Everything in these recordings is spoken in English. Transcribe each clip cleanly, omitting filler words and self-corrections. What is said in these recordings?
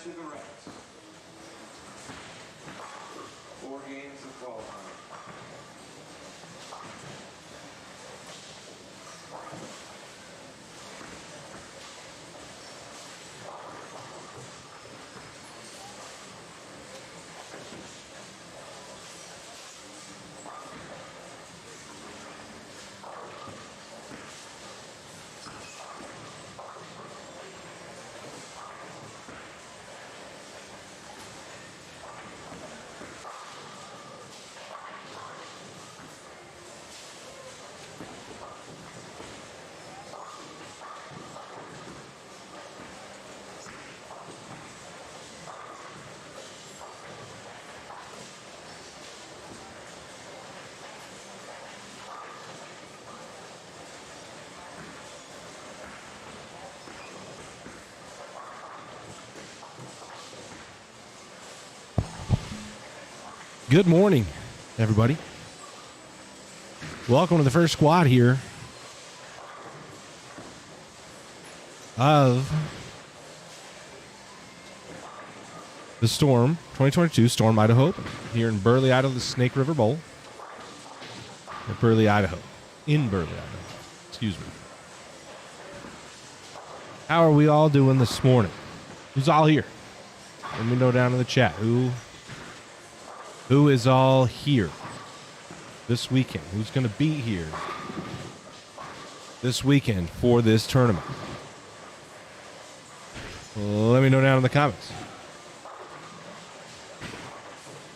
to the right. 4 games of qualifying. Good morning, everybody. Welcome to the first squad here of the Storm 2022 Storm Idaho Open here in Burley, Idaho, the Snake River Bowl at Burley, Idaho. In Burley, Idaho. Excuse me. How are we all doing this morning? Who's all here? Let me know down in the chat. Who is all here this weekend? Who's going to be here this weekend for this tournament? Let me know down in the comments.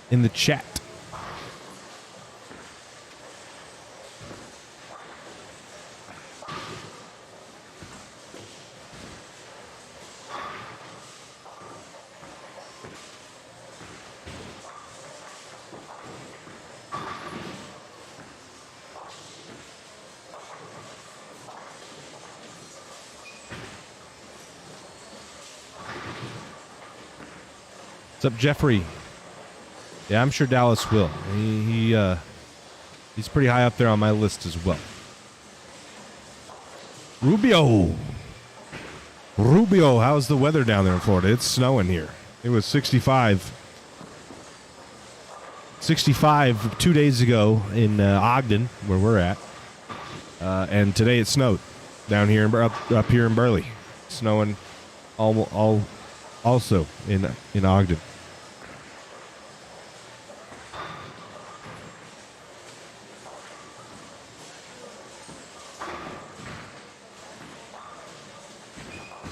In the chat. What's up, Jeffrey? Yeah, I'm sure Dallas will. He's pretty high up there on my list as well. Rubio, how's the weather down there in Florida? It's snowing here. It was 65 2 days ago in Ogden, where we're at, and today it snowed down here up here in Burley. Snowing also in Ogden.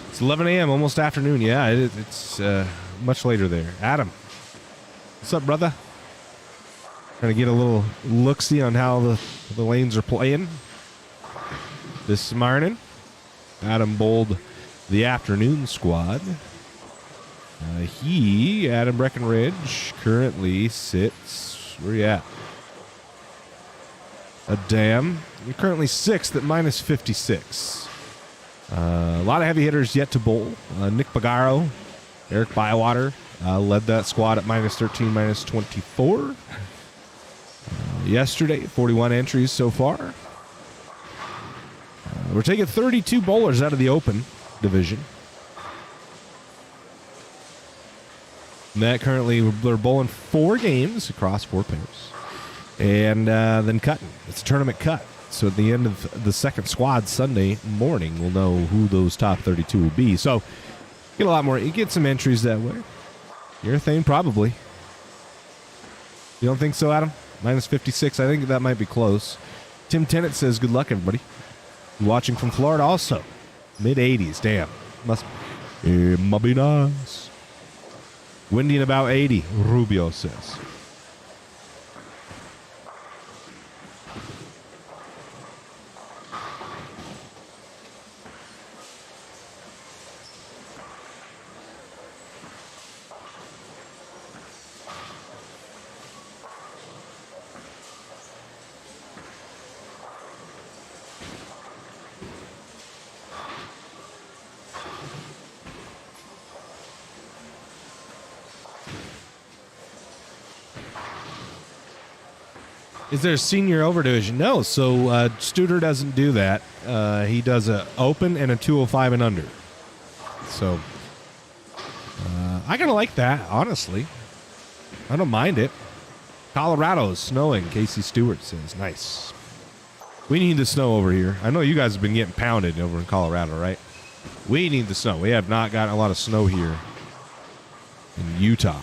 It's 11 a.m., almost afternoon. Yeah, it's much later there. Adam, what's up, brother? Trying to get a little look-see on how the lanes are playing this morning. Adam bowled the afternoon squad. Adam Breckenridge, currently sits, where you at? A damn. You're currently 6th at minus 56. A lot of heavy hitters yet to bowl. Nick Bagaro, Eric Bywater led that squad at minus 13, minus 24. Yesterday, 41 entries so far. We're taking 32 bowlers out of the Open division. And that currently, they're bowling 4 games across 4 pairs. And then cutting. It's a tournament cut. So at the end of the second squad Sunday morning, we'll know who those top 32 will be. So get a lot more. You get some entries that way. Urethane, probably. You don't think so, Adam? Minus 56. I think that might be close. Tim Tennant says, good luck, everybody. Watching from Florida also. Mid-80s. Damn. It must be nice. Windy and about 80, Rubio says. Is there a senior over division? No. So Studer doesn't do that. He does a open and a 205 and under. So I kind of like that, honestly. I don't mind it. Colorado is snowing, Casey Stewart says. Nice. We need the snow over here. I know you guys have been getting pounded over in Colorado, right? We need the snow. We have not gotten a lot of snow here in Utah.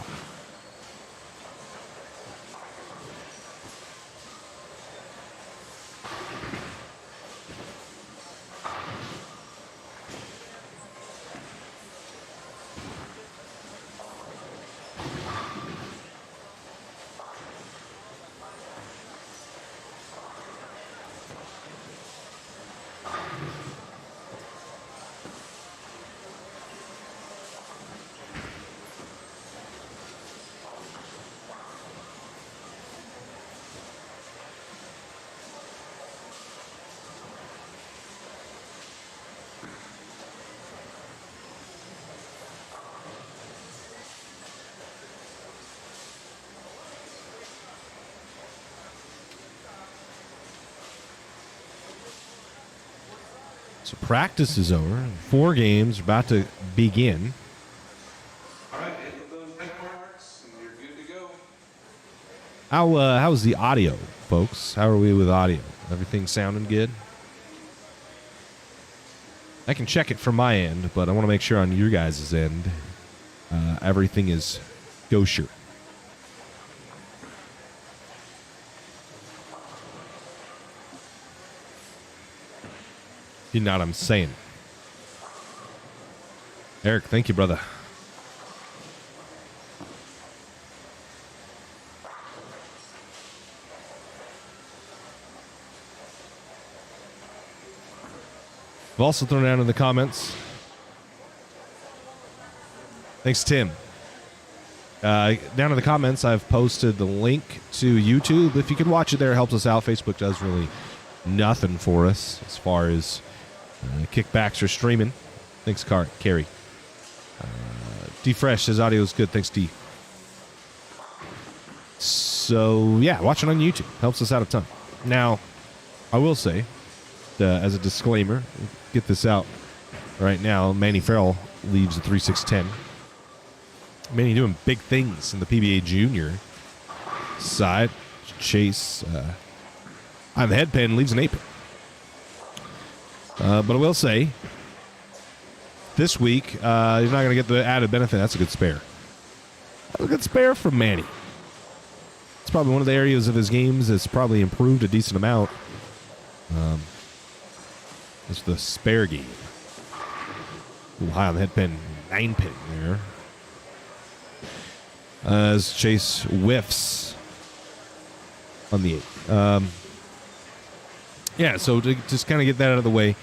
So practice is over. 4 games are about to begin. All right, hit those bench marks, and you're good to go. How's the audio, folks? How are we with audio? Everything sounding good? I can check it from my end, but I want to make sure on your guys' end everything is kosher. You know what I'm saying. Eric, thank you, brother. I've also thrown down in the comments. Thanks, Tim. Down in the comments, I've posted the link to YouTube. If you can watch it there, it helps us out. Facebook does really nothing for us as far as kickbacks or streaming. Thanks, Carrie. D Fresh says audio is good. Thanks, D. So, yeah, watch it on YouTube. Helps us out a ton. Now, I will say, as a disclaimer, get this out right now. Manny Farrell leaves the 3-6-10. Manny doing big things in the PBA Junior side. Chase on the headpin leaves an apron. But I will say, this week, he's not going to get the added benefit. That's a good spare. That's a good spare from Manny. It's probably one of the areas of his games that's probably improved a decent amount. It's the spare game. A little high on the headpin, 9-pin there. As Chase whiffs on the 8. Yeah, so to just kind of get that out of the way,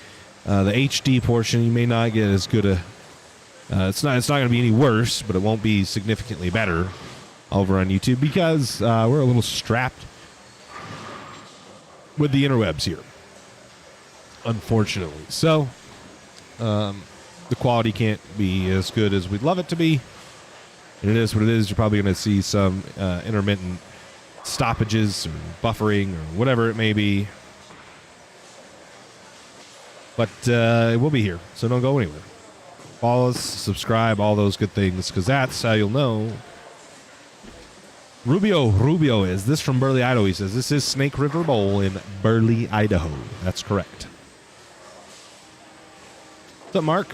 the HD portion, you may not get as good a... it's not going to be any worse, but it won't be significantly better over on YouTube because we're a little strapped with the interwebs here, unfortunately. So the quality can't be as good as we'd love it to be. And it is what it is. You're probably going to see some intermittent stoppages or buffering or whatever it may be. But it will be here, so don't go anywhere. Follow us, subscribe, all those good things, because that's how you'll know. Rubio is. This from Burley, Idaho. He says, this is Snake River Bowl in Burley, Idaho. That's correct. What's up, Mark?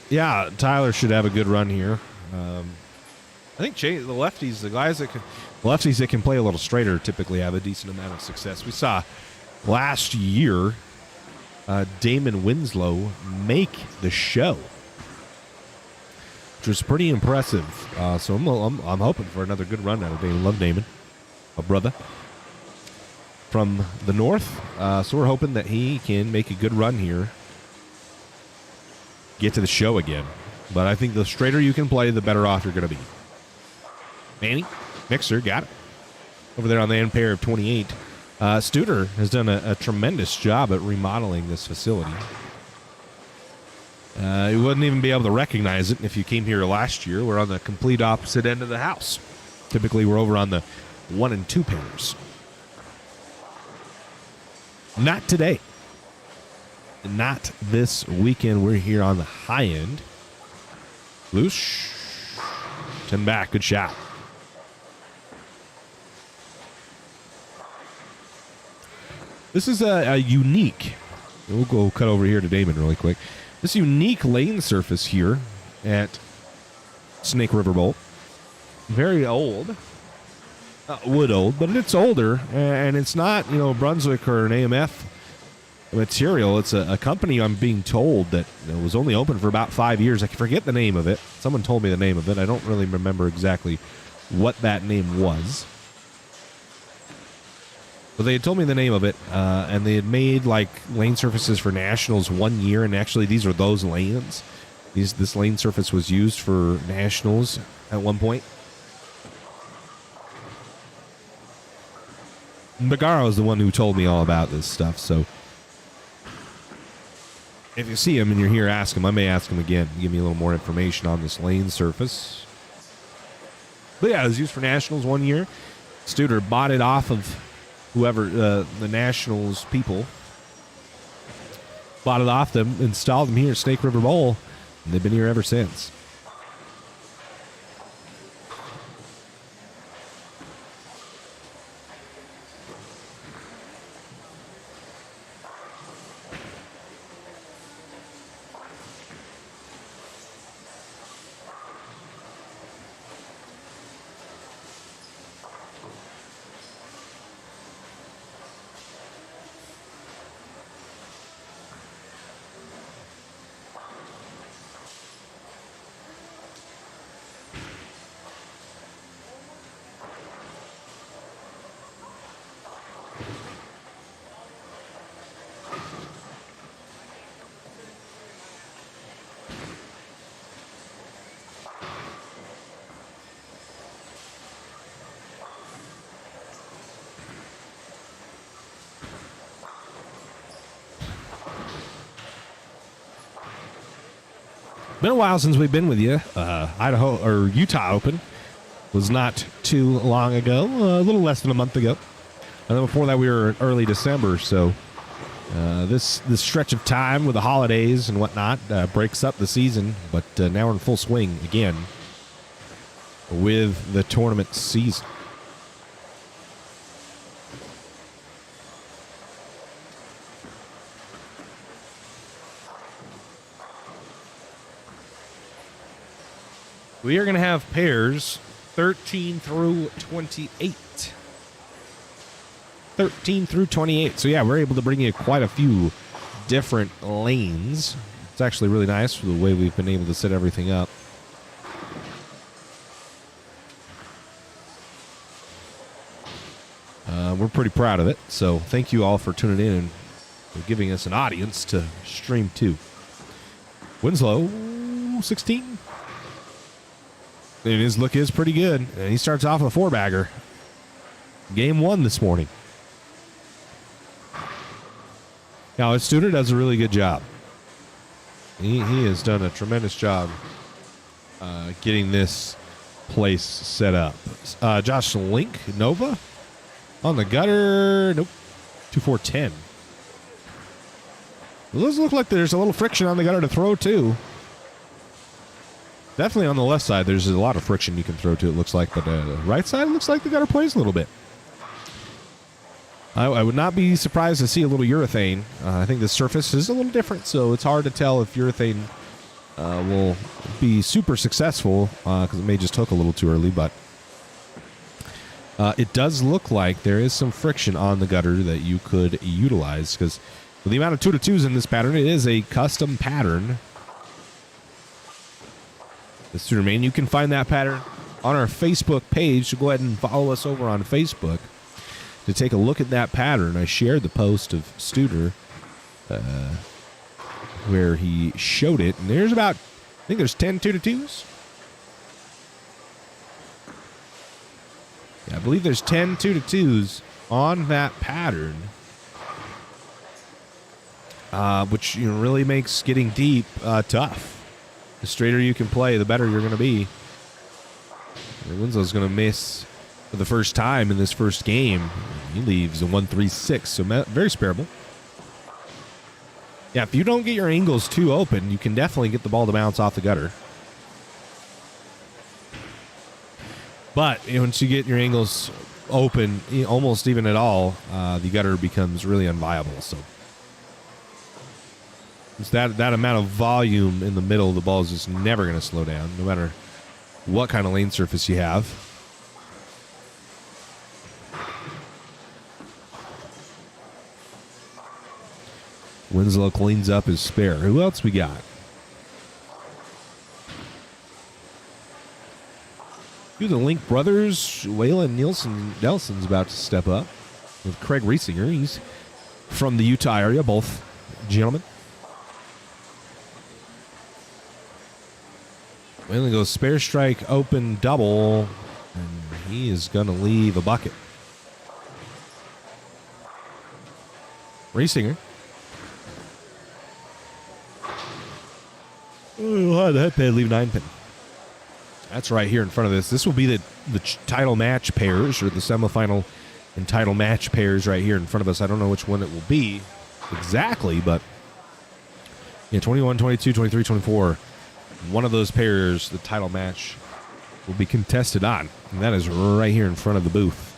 Yeah, Tyler should have a good run here. I think the lefties, the lefties that can play a little straighter typically have a decent amount of success. We saw last year Damon Winslow make the show, which was pretty impressive. So I'm hoping for another good run out of Damon. Love Damon, a brother from the north. So we're hoping that he can make a good run here, get to the show again. But I think the straighter you can play, the better off you're going to be. Manny, Mixer, got it. Over there on the end pair of 28. Studer has done a tremendous job at remodeling this facility. You wouldn't even be able to recognize it if you came here last year. We're on the complete opposite end of the house. Typically, we're over on the 1 and 2 pairs. Not today. not this weekend. We're here on the high end. Loose. 10 back. Good shot. This is a unique. We'll go cut over here to Damon really quick. This unique lane surface here at Snake River Bowl. Very old. Wood old, but it's older, and it's not, Brunswick or an AMF material. It's a company, I'm being told, that was only open for about 5 years. I forget the name of it. Someone told me the name of it. I don't really remember exactly what that name was. But they had told me the name of it, and they had made like lane surfaces for nationals 1 year, and actually these are those lanes. This lane surface was used for nationals at one point. Bagaro is the one who told me all about this stuff, so if you see him and you're here, ask him. I may ask him again, give me a little more information on this lane surface. But yeah, it was used for nationals 1 year. Studer bought it off of whoever, the nationals people, bought it off them, installed them here at Snake River Bowl, and they've been here ever since. Been a while since we've been with you. Idaho or Utah Open was not too long ago, a little less than a month ago. And then before that, we were in early December. So this stretch of time with the holidays and whatnot breaks up the season. But now we're in full swing again with the tournament season. We are going to have pairs 13 through 28. 13 through 28. So, yeah, we're able to bring you quite a few different lanes. It's actually really nice for the way we've been able to set everything up. We're pretty proud of it. So, thank you all for tuning in and for giving us an audience to stream to. Winslow, 16. And his look is pretty good. And he starts off with a four-bagger. Game one this morning. Now, his Studer does a really good job. He has done a tremendous job getting this place set up. Josh Link, Nova, on the gutter. Nope. 2-4-10. It does look like there's a little friction on the gutter to throw, too. Definitely on the left side, there's a lot of friction you can throw to, it looks like. But the right side, it looks like the gutter plays a little bit. I would not be surprised to see a little urethane. I think the surface is a little different, so it's hard to tell if urethane will be super successful, because it may just hook a little too early. But it does look like there is some friction on the gutter that you could utilize, because with the amount of 2-2s in this pattern, it is a custom pattern. The Studer Main. You can find that pattern on our Facebook page, so go ahead and follow us over on Facebook to take a look at that pattern. I shared the post of Studer where he showed it, and there's about, I think there's 10 2-2s. Yeah, I believe there's 10 2-2s on that pattern, which really makes getting deep tough. The straighter you can play, the better you're going to be. Winslow's going to miss for the first time in this first game. He leaves a 1-3-6, so very spareable. Yeah, if you don't get your angles too open, you can definitely get the ball to bounce off the gutter. But once you get your angles open, almost even at all, the gutter becomes really unviable. So it's that amount of volume in the middle, the ball is just never going to slow down, no matter what kind of lane surface you have. Winslow cleans up his spare. Who else we got? The Link brothers, Waylon Nelson's about to step up with Craig Riesinger. He's from the Utah area, both gentlemen. Waylon goes spare strike, open, double, and he is going to leave a bucket. Riesinger. Oh, the head pin, leave 9 pin. That's right here in front of this. This will be the title match pairs, or the semifinal and title match pairs right here in front of us. I don't know which one it will be exactly, but yeah, 21, 22, 23, 24. One of those pairs, the title match, will be contested on. And that is right here in front of the booth.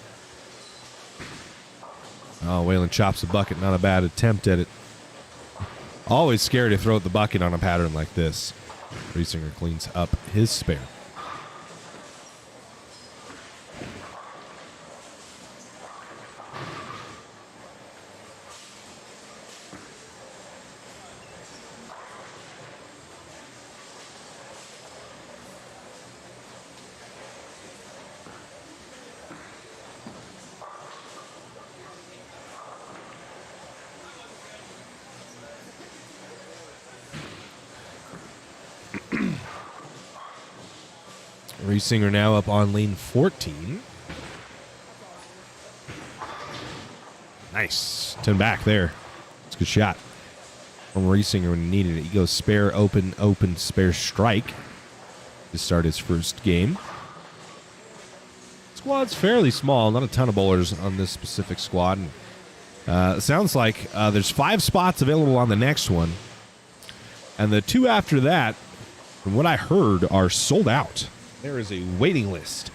Oh, Waylon chops the bucket. Not a bad attempt at it. Always scary to throw at the bucket on a pattern like this. Riesinger cleans up his spare. Riesinger now up on lane 14. Nice. 10 back there. It's a good shot from Riesinger when he needed it. He goes spare, open, open, spare strike to start his first game. Squad's fairly small. Not a ton of bowlers on this specific squad. It sounds like there's 5 spots available on the next one. And the 2 after that, from what I heard, are sold out. There is a waiting list,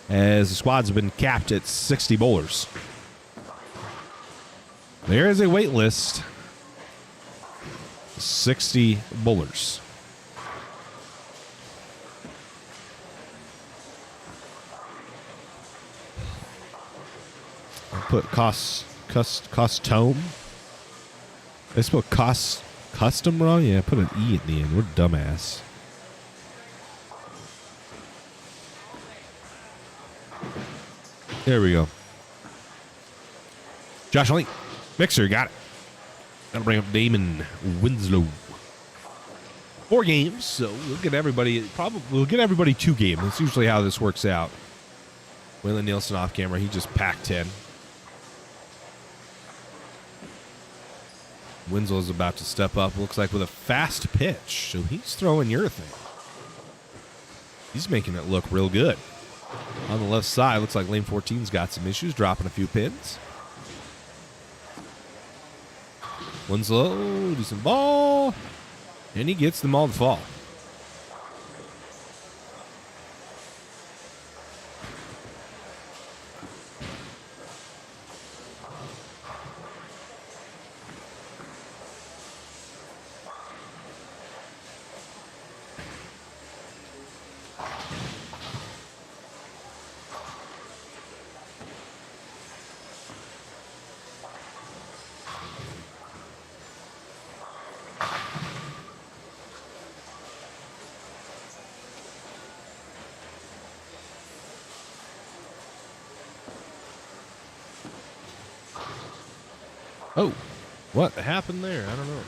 as the squad's been capped at 60 bowlers. There is a wait list. 60 bowlers. I put custom. I spelled custom wrong? Yeah, I put an E at the end. We're dumbass. There we go. Josh Link. Mixer, got it. That'll bring up Damon Winslow. 4 games, so we'll get everybody, we'll get everybody 2 games. That's usually how this works out. Waylon Nielsen off camera, he just packed 10. Winslow's about to step up, looks like with a fast pitch. So he's throwing your thing. He's making it look real good. On the left side, looks like lane 14's got some issues, dropping a few pins. Winslow, decent ball. And he gets them all to fall. Oh, what happened there? I don't know.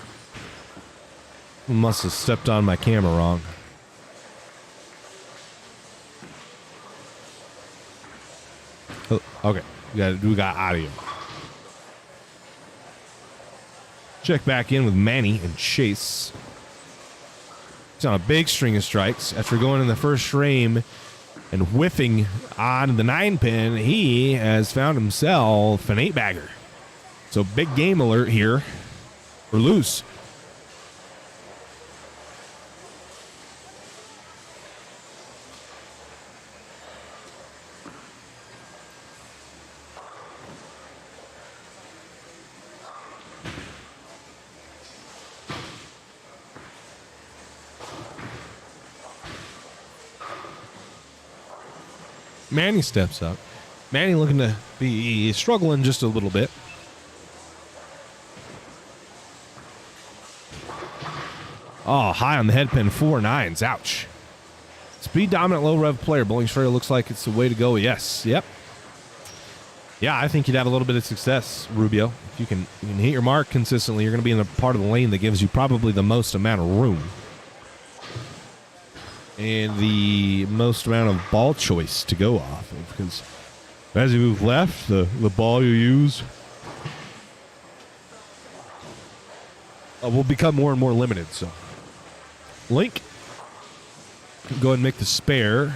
Must have stepped on my camera wrong. Oh, okay, we got audio. Check back in with Manny and Chase. He's on a big string of strikes after going in the first frame and whiffing on the 9 pin. He has found himself an 8-bagger. So big game alert here for Luce. Manny steps up. Manny looking to be struggling just a little bit. Oh, high on the head pin, 4.9s. Ouch. Speed dominant, low rev player. Bowling straight looks like it's the way to go. Yes. Yep. Yeah, I think you'd have a little bit of success, Rubio. If you can hit your mark consistently, you're going to be in the part of the lane that gives you probably the most amount of room. And the most amount of ball choice to go off of. Because as you move left, the ball you use will become more and more limited. So, Link, go ahead and make the spare.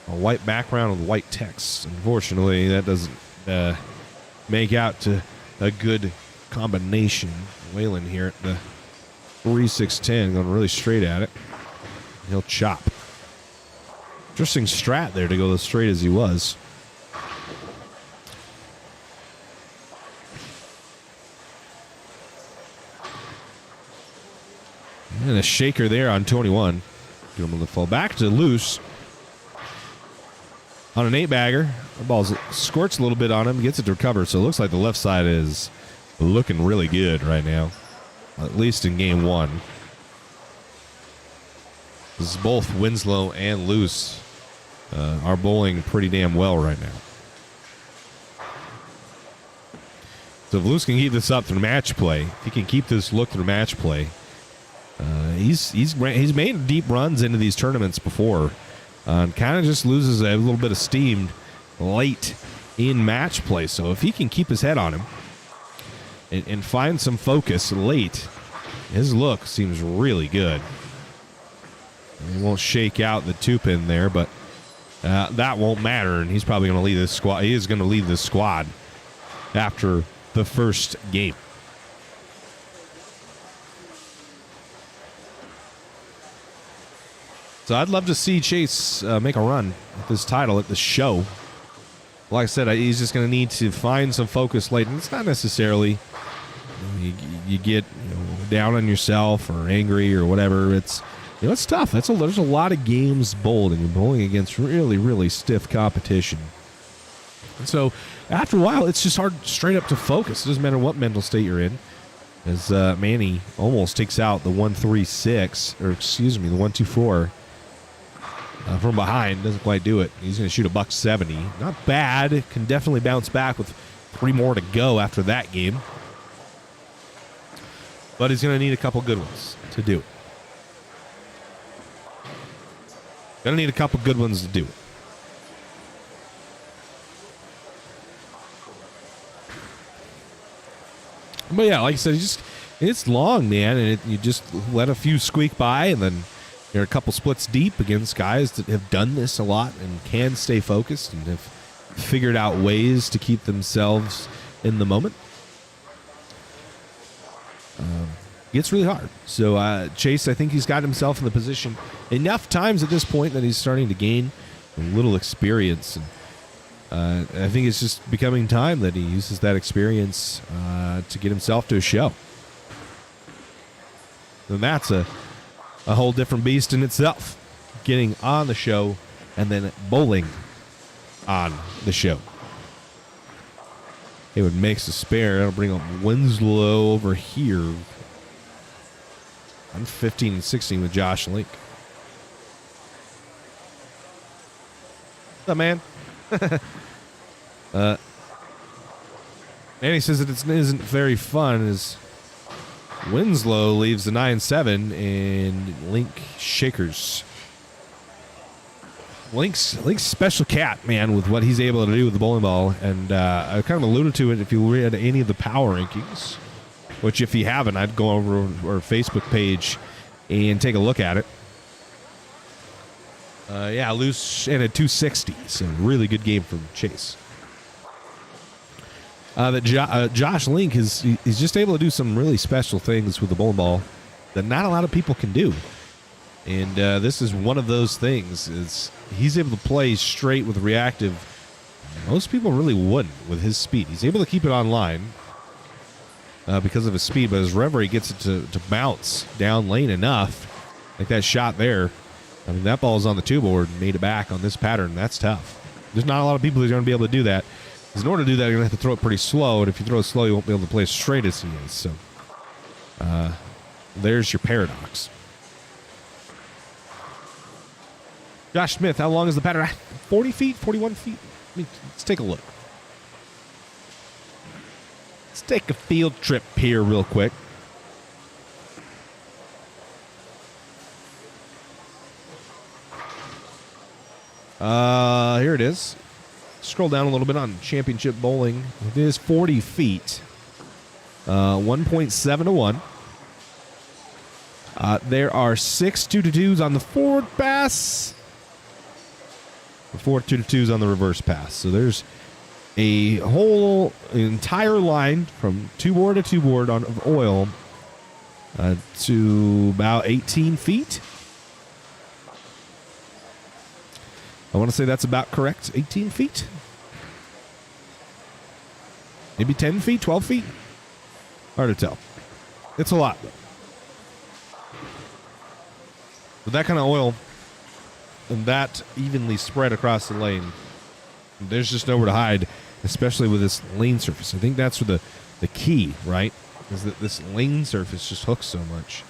A white background with white text. Unfortunately, that doesn't make out to a good combination. Whalen here at the 3-6-10, going really straight at it. He'll chop. Interesting strat there to go as straight as he was. And a shaker there on 21. Get him on the fall. Back to loose. On an 8-bagger. The ball squirts a little bit on him. Gets it to recover. So it looks like the left side is looking really good right now. At least in game one. This is both Winslow and Luce are bowling pretty damn well right now. So if Luce can keep this up through match play, if he can keep this look through match play, he's made deep runs into these tournaments before, and kind of just loses a little bit of steam late in match play. So if he can keep his head on him and find some focus late, his look seems really good. He won't shake out the 2-pin there, but that won't matter, and he's probably going to lead this squad. He is going to lead this squad after the first game. So I'd love to see Chase make a run at this title at the show. Like I said, he's just going to need to find some focus late, and it's not necessarily you get down on yourself or angry or whatever. It's it's tough. There's a lot of games bowled, and you're bowling against really, really stiff competition. And so after a while, it's just hard straight up to focus. It doesn't matter what mental state you're in. As Manny almost takes out the 1-3-6, or excuse me, the 1-2-4 from behind. Doesn't quite do it. He's going to shoot a $170. Not bad. Can definitely bounce back with 3 more to go after that game. But he's going to need a couple good ones to do it. Going to need a couple good ones to do it. But yeah, like I said, it's long, man, and you just let a few squeak by, and then you're a couple splits deep against guys that have done this a lot and can stay focused and have figured out ways to keep themselves in the moment. It's really hard. So Chase, I think he's got himself in the position enough times at this point that he's starting to gain a little experience. And I think it's just becoming time that he uses that experience to get himself to a show. And that's a whole different beast in itself. Getting on the show and then bowling on the show. It would make a spare. That'll bring up Winslow over here. I'm 15 and 16 with Josh Link. What's up, man? Manny says that it isn't very fun as Winslow leaves the 9-7 and Link shakers. Link's special cat, man, with what he's able to do with the bowling ball. And I kind of alluded to it if you read any of the power rankings, which if you haven't, I'd go over our Facebook page and take a look at it. Yeah, loose and a 260. So really good game from Chase. Josh Link he's just able to do some really special things with the bowling ball that not a lot of people can do. And this is one of those things. Is he's able to play straight with reactive. Most people really wouldn't with his speed. He's able to keep it online because of his speed, but his rev rate gets it to bounce down lane enough Like that shot there. I mean, that ball is on the two board and made it back on this pattern. That's tough. There's not a lot of people who are going to be able to do that. Because in order to do that, you're going to have to throw it pretty slow. And if you throw it slow, you won't be able to play as straight as he is. So there's your paradox. Josh Smith, how long is the pattern? 40 feet? 41 feet? I mean, let's take a look. Let's take a field trip here real quick. Here it is. Scroll down a little bit on Championship Bowling. It is 40 feet. 1.7 to 1. There are 6 2-2s on the forward pass. 4 2-2s on the reverse pass. So there's a whole entire line from two board to two board of oil to about 18 feet. I want to say that's about correct. 18 feet? Maybe 10 feet, 12 feet? Hard to tell. It's a lot. With that kind of oil and that evenly spread across the lane, there's just nowhere to hide, especially with this lane surface. I think that's where the key, right, is that this lane surface just hooks so much.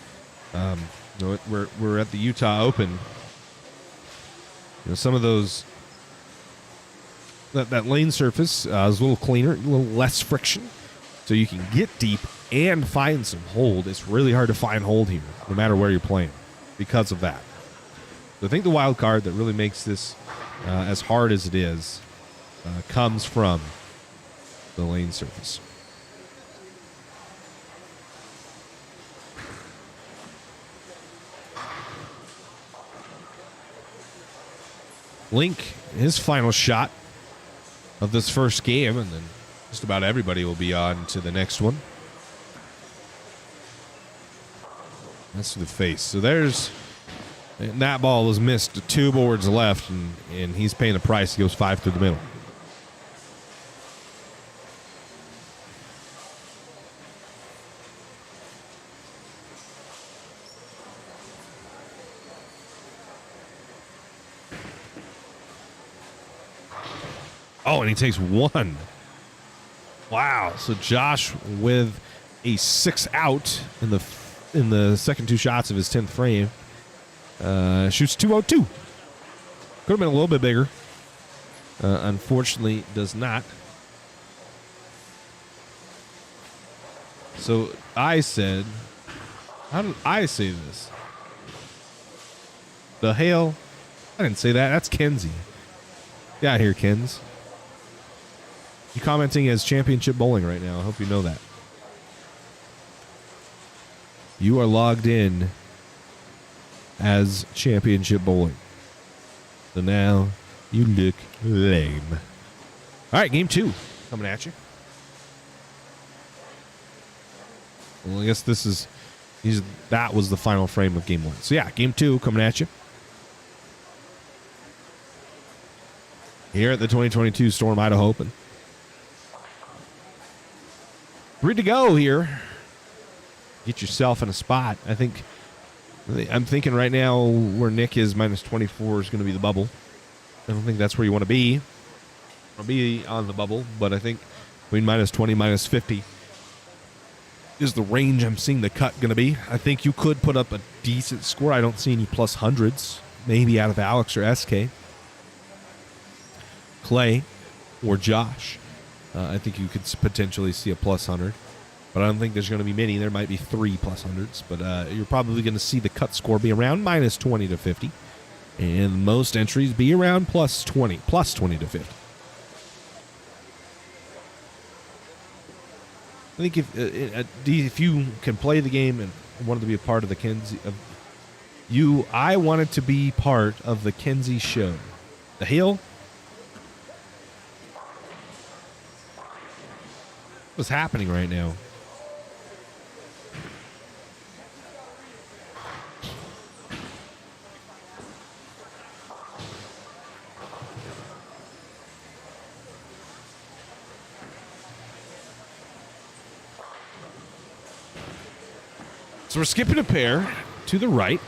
We're at the Utah Open. You know, some of those, that lane surface is a little cleaner, a little less friction, so you can get deep and find some hold. It's really hard to find hold here, no matter where you're playing, because of that. So I think the wild card that really makes this as hard as it is comes from the lane surface. Link, his final shot of this first game, and then just about everybody will be on to the next one. That's to the face. So there's, and that ball is missed 2 boards left, and he's paying the price. He goes 5 through the middle. Oh, and he takes 1. Wow. So Josh with a 6 out in the second 2 shots of his 10th frame. Shoots 202. Could have been a little bit bigger. Unfortunately, does not. So I said, how did I say this? The hell? I didn't say that. That's Kenzie. Get out here, Kens. You commenting as Championship Bowling right now. I hope you know that. You are logged in as Championship Bowling. So now you look lame. All right, game 2 coming at you. Well, I guess that was the final frame of game 1. So yeah, game 2 coming at you. Here at the 2022 Storm Idaho Open. 3 to go here. Get yourself in a spot. I'm thinking right now where Nick is minus 24 is going to be the bubble. I don't think that's where you want to be. I'll be on the bubble, but I think between minus 20, minus 50 is the range I'm seeing the cut going to be. I think you could put up a decent score. I don't see any plus hundreds, maybe out of Alex or SK. Clay or Josh. I think you could potentially see a plus 100, but I don't think there's going to be many. There might be 3 plus hundreds, but you're probably going to see the cut score be around minus 20 to 50, and most entries be around plus 20 to 50. I think if you can play the game and wanted to be a part of the Kenzie, I wanted to be part of the Kenzie show. The hill. What's happening right now? So we're skipping a pair to the right.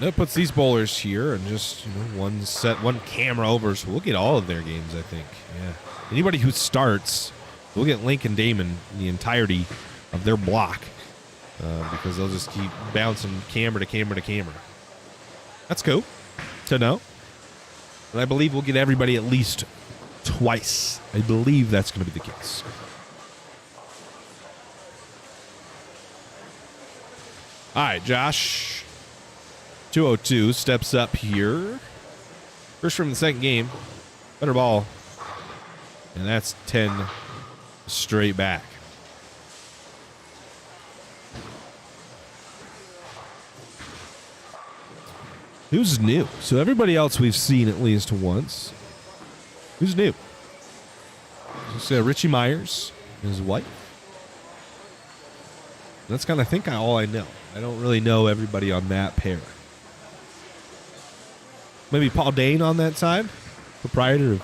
That puts these bowlers here and just one camera over, so we'll get all of their games, I think. Yeah. Anybody who starts, we'll get Link and Damon the entirety of their block because they'll just keep bouncing camera to camera to camera. That's cool to know. And I believe we'll get everybody at least twice. I believe that's going to be the case. All right, Josh. 202 steps up here. First from the second game. Better ball. And that's 10 straight back. Who's new? So everybody else we've seen at least once. Who's new? It's Richie Myers and his wife. That's kind of, I think, all I know. I don't really know everybody on that pair. Maybe Paul Dane on that side, proprietor of,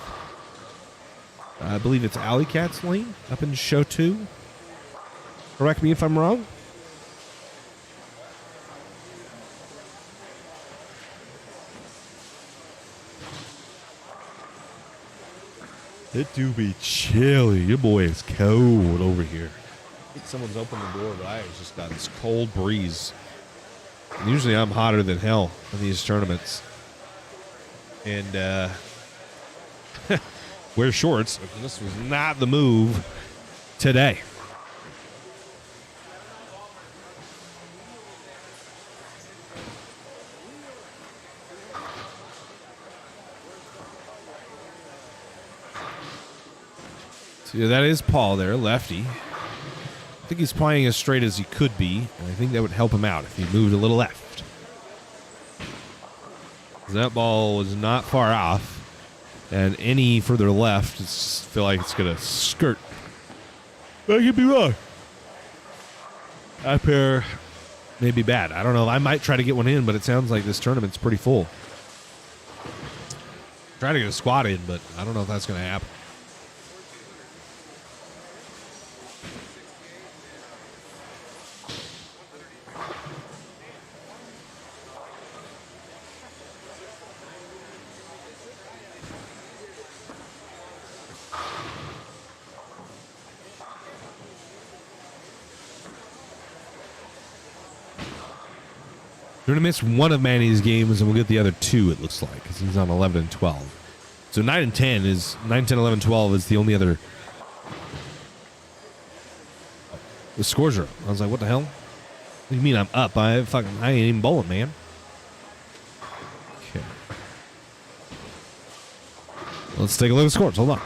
I believe it's Alley Cats Lane up in Show 2. Correct me if I'm wrong. It do be chilly. Your boy is cold over here. I think someone's opened the door, but I just got this cold breeze. And usually I'm hotter than hell in these tournaments. And wear shorts. This was not the move today. So yeah, that is Paul there, lefty. I think he's playing as straight as he could be, and I think that would help him out if he moved a little left. That ball was not far off, and any further left, I feel like it's going to skirt. But I could be wrong. That pair may be bad. I don't know. I might try to get one in, but it sounds like this tournament's pretty full. Try to get a squad in, but I don't know if that's going to happen. We're going to miss one of Manny's games, and we'll get the other two, it looks like, because he's on 11 and 12. So 9 and 10 is 9, 10, 11, 12 is the only other. The scores are up. I was like, what the hell? What do you mean I'm up? I ain't even bowling, man. Okay. Let's take a look at the scores. Hold on.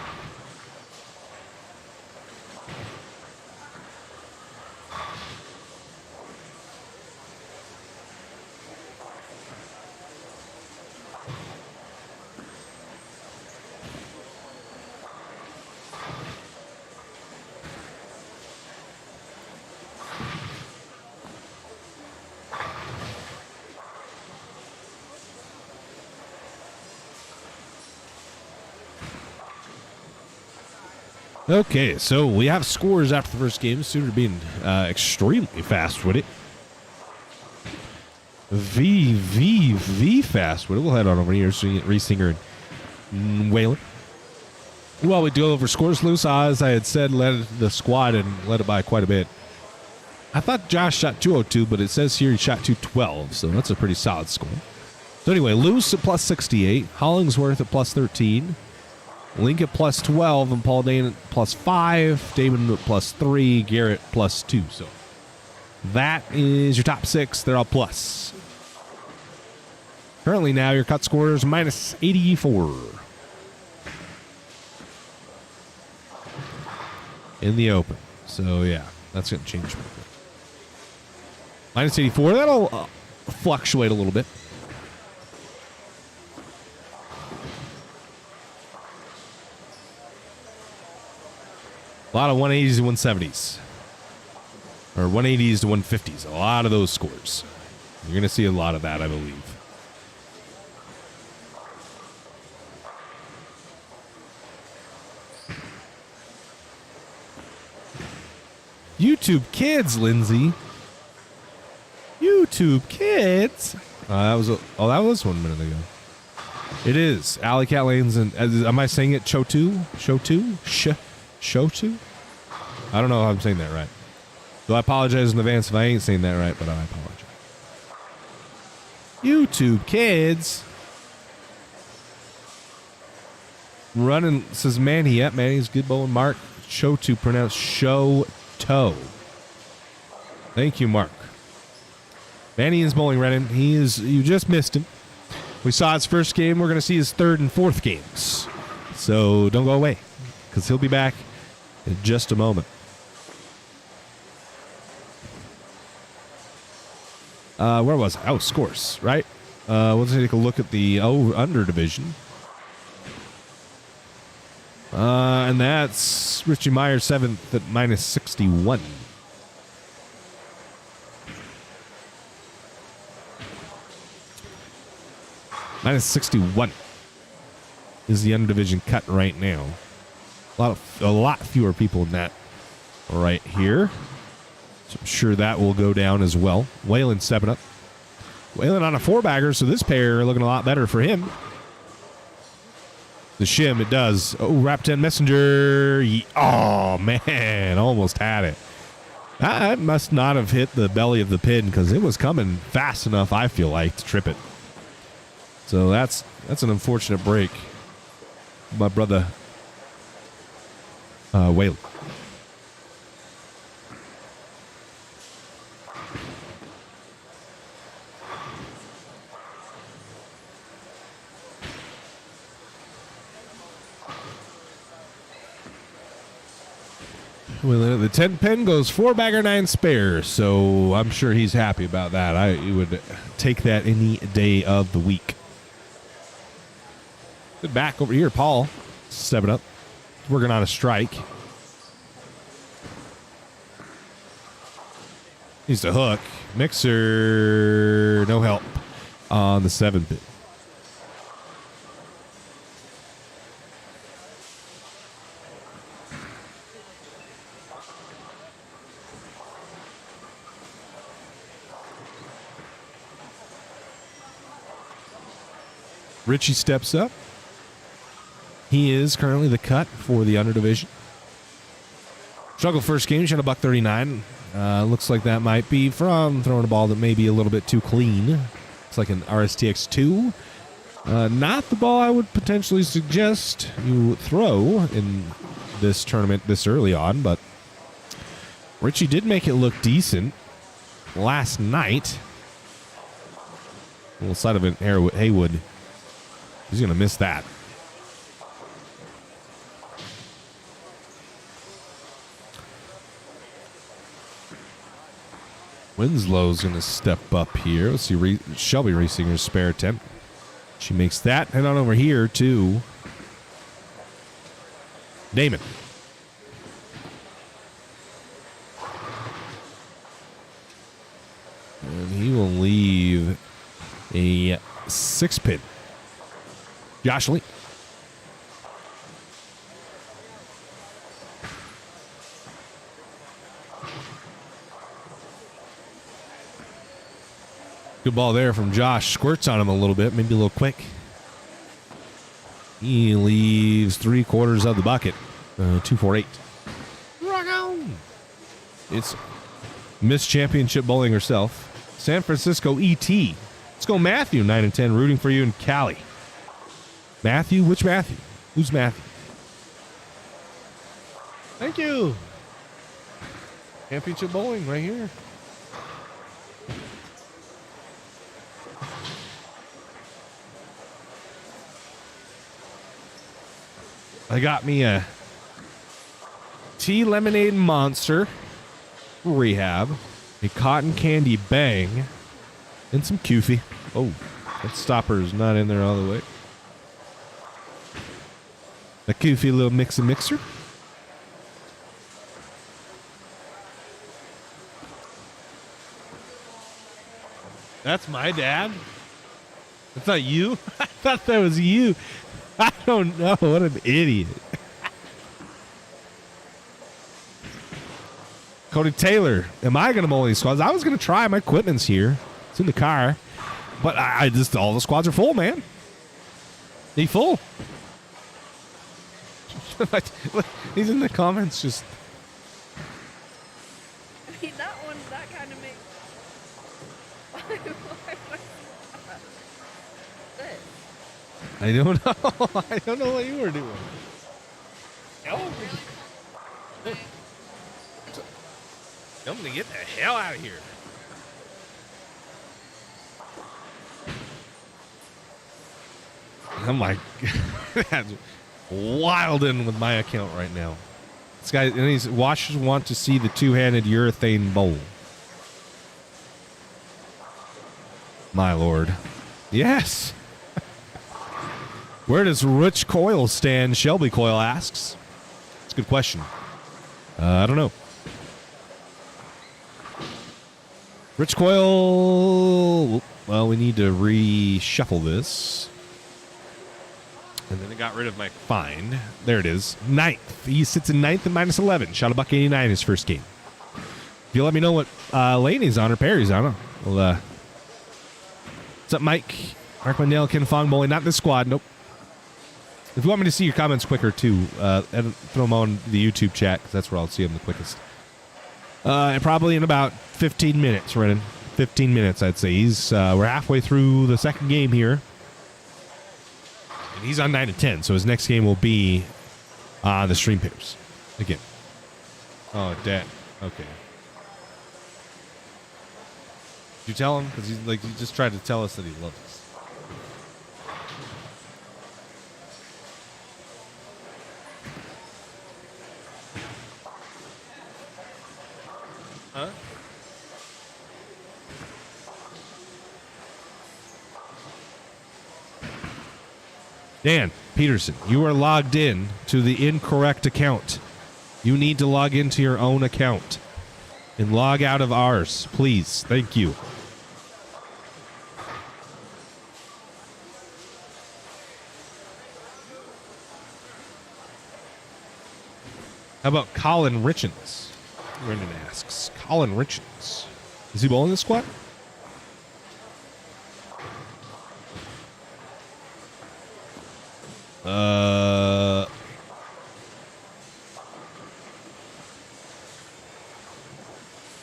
Okay, so we have scores after the first game. Suitor being extremely fast with it. Fast with it. We'll head on over here so you get Reesinger and Whalen. Well, we go over scores loose. As I had said, led the squad and led it by quite a bit. I thought Josh shot 202, but it says here he shot 212, so that's a pretty solid score. So anyway, Luce at plus 68, Hollingsworth at plus 13, Link at plus 12, and Paul Dane at plus 5, Damon at plus 3, Garrett plus 2. So that is your top 6. They're all plus. Currently now your cut score is minus 84. In the Open. So yeah, that's going to change. Minus 84. That'll fluctuate a little bit. A lot of 180s and 170s. Or 180s to 150s. A lot of those scores. You're going to see a lot of that, I believe. YouTube Kids, Lindsay. YouTube Kids. That was 1 minute ago. It is Alley Cat Lanes, and am I saying it Shotu? Shotu? I don't know how I'm saying that right. So I apologize in advance if I ain't saying that right, but I apologize. YouTube kids. Running, says Manny. Yep, Manny's good bowling. Mark Shotu, pronounced Shoto. Thank you, Mark. Manny is bowling Renan. You just missed him. We saw his first game. We're going to see his third and fourth games. So don't go away, because he'll be back in just a moment. Where was I? Oh, scores, right? Let's take a look at the under division. And that's Richie Meyer 7th at minus 61. Minus 61 is the under division cut right now. A lot fewer people in that right here. So I'm sure that will go down as well. Waylon stepping up. Waylon on a 4-bagger, so this pair looking a lot better for him. The shim, it does. Oh, Rap 10 Messenger. Oh, man. Almost had it. That must not have hit the belly of the pin because it was coming fast enough, I feel like, to trip it. So that's an unfortunate break. My brother, Waylon. Well, the 10 pin goes 4-bagger, 9 spare, so I'm sure he's happy about that. I would take that any day of the week. Good back over here, Paul. Stepping up. Working on a strike. Needs to hook. Mixer, no help on the 7 pin. Richie steps up. He is currently the cut for the under division. Struggle first game, shot a $139. Looks like that might be from throwing a ball that may be a little bit too clean. It's like an RSTX 2. Not the ball I would potentially suggest you throw in this tournament this early on, but Richie did make it look decent last night. A little side of an Haywood. He's going to miss that. Winslow's going to step up here. Let's see, Shelby Reesinger's spare attempt. She makes that. Head on over here to Damon. And he will leave a 6-pin. Josh Lee. Good ball there from Josh. Squirts on him a little bit, maybe a little quick. He leaves 3/4 of the bucket. 248. Rock on. It's Miss Championship Bowling herself. San Francisco ET. Let's go Matthew, 9 and 10, rooting for you in Cali. Matthew? Which Matthew? Who's Matthew? Thank you. Championship Bowling right here. I got me a tea lemonade monster rehab, a cotton candy bang, and some Koofy. Oh, that stopper is not in there all the way. A Koofy little mixer. That's my dad? That's not you? I thought that was you. I don't know. What an idiot. Cody Taylor. Am I going to bowl these squads? I was going to try. My equipment's here. It's in the car. But I just, all the squads are full, man. They full. He's in the comments just. I mean, that one, that kind of makes. This. I don't know. I don't know what you were doing. I'm gonna get the hell out of here. Oh my God. That's wilding with my account right now. This guy, and he's watchers want to see the two-handed urethane bowl. My lord. Yes. Where does Rich Coyle stand? Shelby Coyle asks. It's a good question. I don't know. Rich Coyle. Well, we need to reshuffle this. And then it got rid of my find. There it is. Ninth. He sits in ninth and minus 11. Shot a buck 89 his first game. If you let me know what lane he's on or pair he's on, well, what's up, Mike? Mark Mandel, Ken Fong Bowling. Not this squad. Nope. If you want me to see your comments quicker, too, throw them on the YouTube chat, because that's where I'll see them the quickest. And probably in about 15 minutes, Renan. 15 minutes, I'd say. We're halfway through the second game here. And he's on 9 and 10, so his next game will be the stream pairs again. Oh, Dad. Okay. Did you tell him? Because he just tried to tell us that he loves us. Huh? Dan Peterson, you are logged in to the incorrect account. You need to log into your own account and log out of ours, please. Thank you. How about Colin Richens? Brendan asks. Colin Richens. Is he bowling this squad?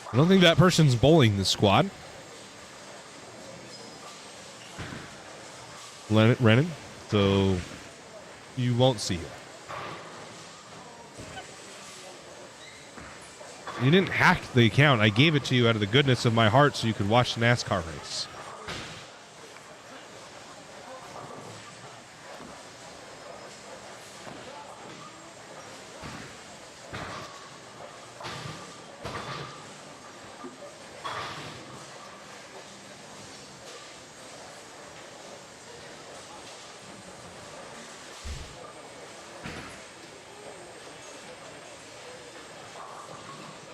I don't think that person's bowling this squad. Renan. So you won't see him. You didn't hack the account. I gave it to you out of the goodness of my heart so you could watch the NASCAR race.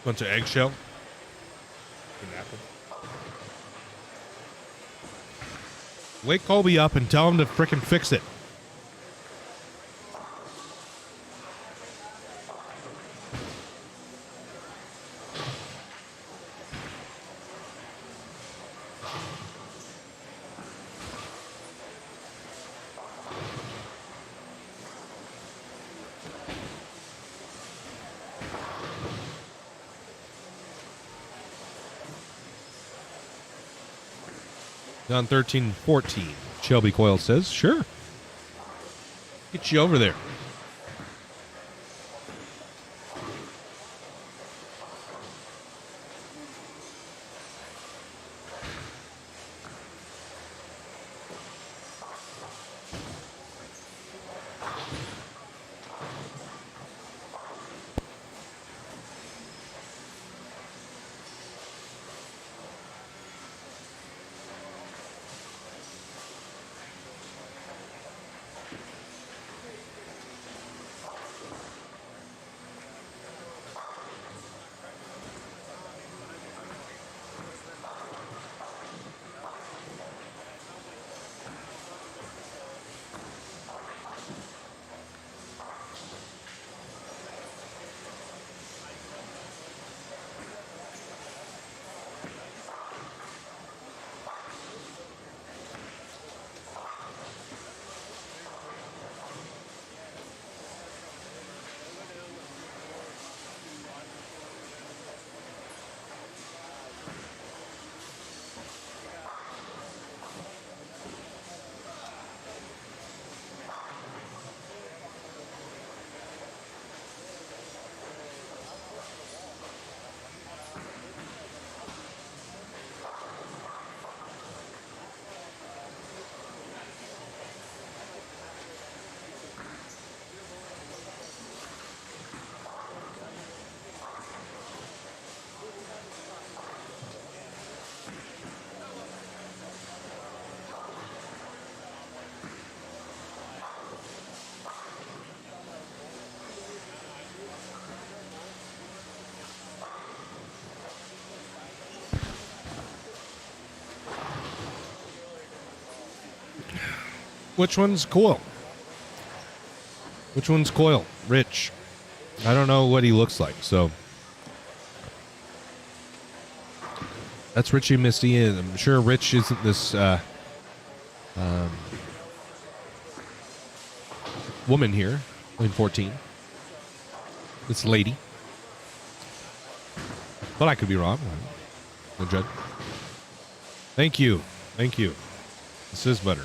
Bunch of eggshell. Wake Colby up and tell him to frickin' fix it. On 13-14. Shelby Coyle says, sure. Get you over there. Which one's Coil? Which one's Coil? Rich. I don't know what he looks like, so. That's Richie Misty, and I'm sure Rich isn't this woman here, lane 14. This lady. But I could be wrong. No judge. Thank you. Thank you. This is better.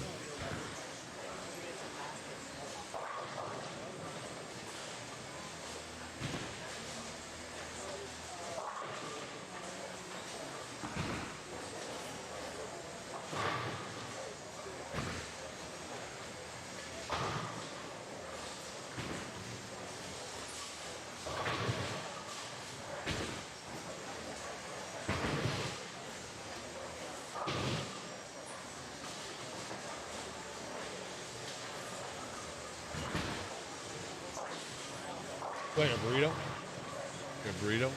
Wait, a burrito? A burrito?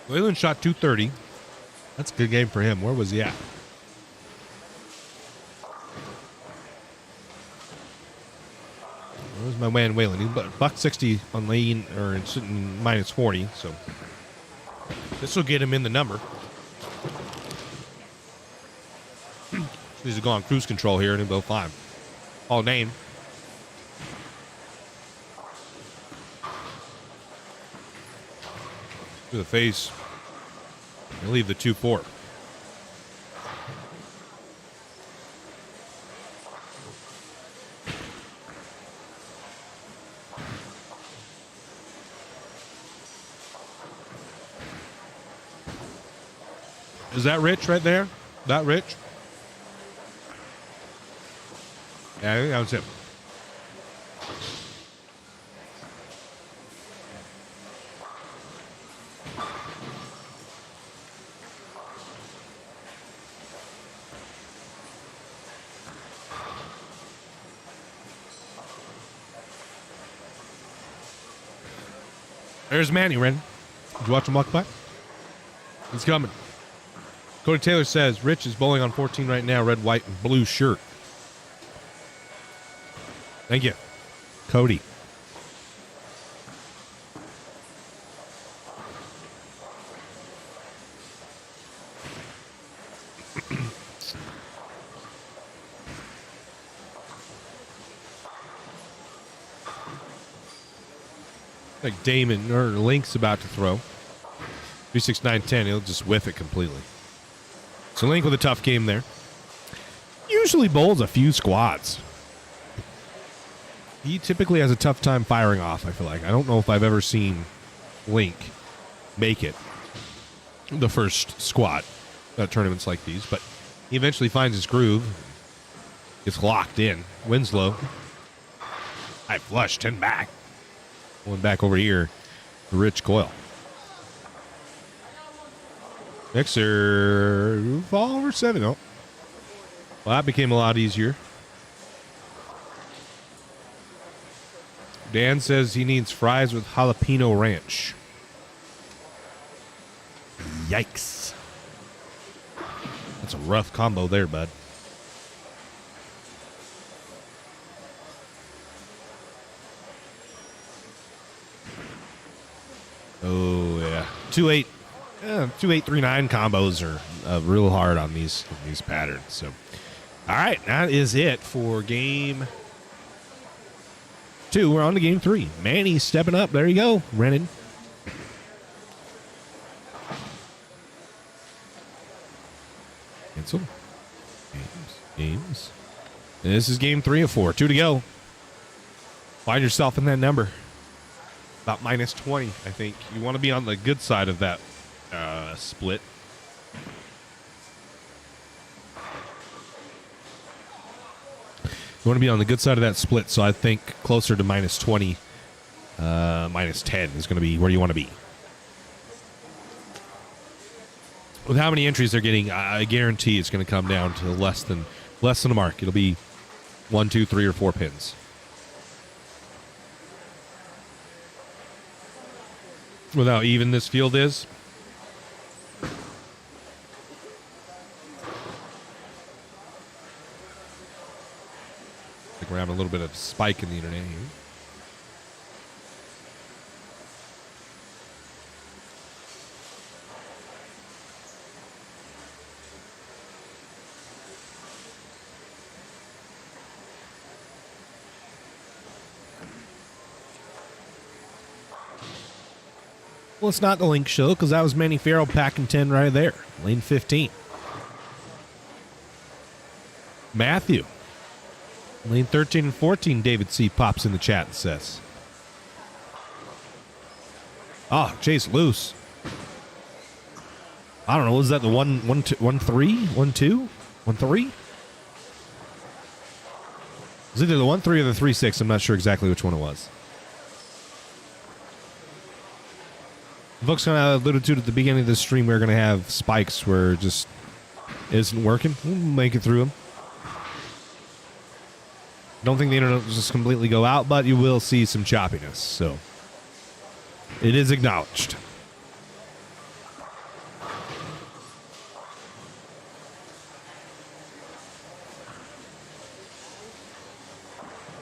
Wayland shot 230. That's a good game for him. Where was he at? Where was my man Wayland? He's $160 on lane, or it's sitting minus 40. So this will get him in the number. He's to go on cruise control here, and he'll go fine. All name. To the face. He'll leave the 2-4. Is that Rich right there? That Rich? Yeah, I think that was him. There's Manny, Ren. Did you watch him walk by? He's coming. Cody Taylor says, Rich is bowling on 14 right now, red, white, and blue shirt. Thank you, Cody. Like Damon or Link's about to throw. 3-6-9-10. He'll just whiff it completely. So Link with a tough game there. Usually bowls a few squads. He typically has a tough time firing off, I feel like. I don't know if I've ever seen Link make it the first squad at tournaments like these, but he eventually finds his groove. Gets locked in. Winslow. High flush, 10 back. One back over here. Rich Coil. Mixer. Fall over 7. Oh. Well, that became a lot easier. Dan says he needs fries with jalapeno ranch. Yikes. That's a rough combo there, bud. Oh, yeah. 2-8. 2-8-3-9 combos are real hard on these patterns. So, all right, that is it for game 2. We're on to game 3. Manny stepping up. There you go, Renan. Cancel. Games. And this is game 3 of 4. 2 to go. Find yourself in that number. About minus 20, I think. You want to be on the good side of that split. You want to be on the good side of that split, so I think closer to minus 20, minus 10 is going to be where you want to be. With how many entries they're getting, I guarantee it's going to come down to less than a mark. It'll be 1, 2, 3, or 4 pins. With how even this field is. I think we're having a little bit of spike in the internet here. Well, it's not the link show because that was Manny Farrell packing 10 right there. Lane 15. Matthew. Lane 13 and 14, David C. pops in the chat and says. Oh, Chase loose. I don't know. Was that the 1, 2, 1, 3? 1, 2? 1, 3? It was either the 1, 3 or the 3, 6. I'm not sure exactly which one it was. Folks kind of alluded to it at the beginning of the stream. We're going to have spikes where it just isn't working. We'll make it through them. Don't think the internet will just completely go out, but you will see some choppiness. So it is acknowledged.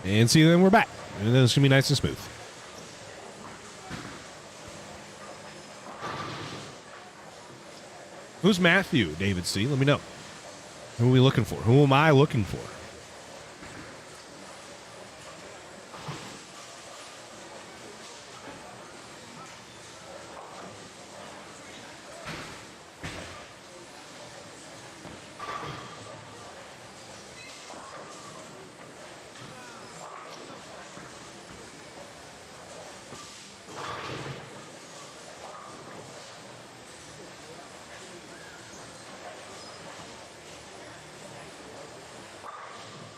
And see, then we're back. And then it's going to be nice and smooth. Who's Matthew, David C? Let me know. Who are we looking for? Who am I looking for?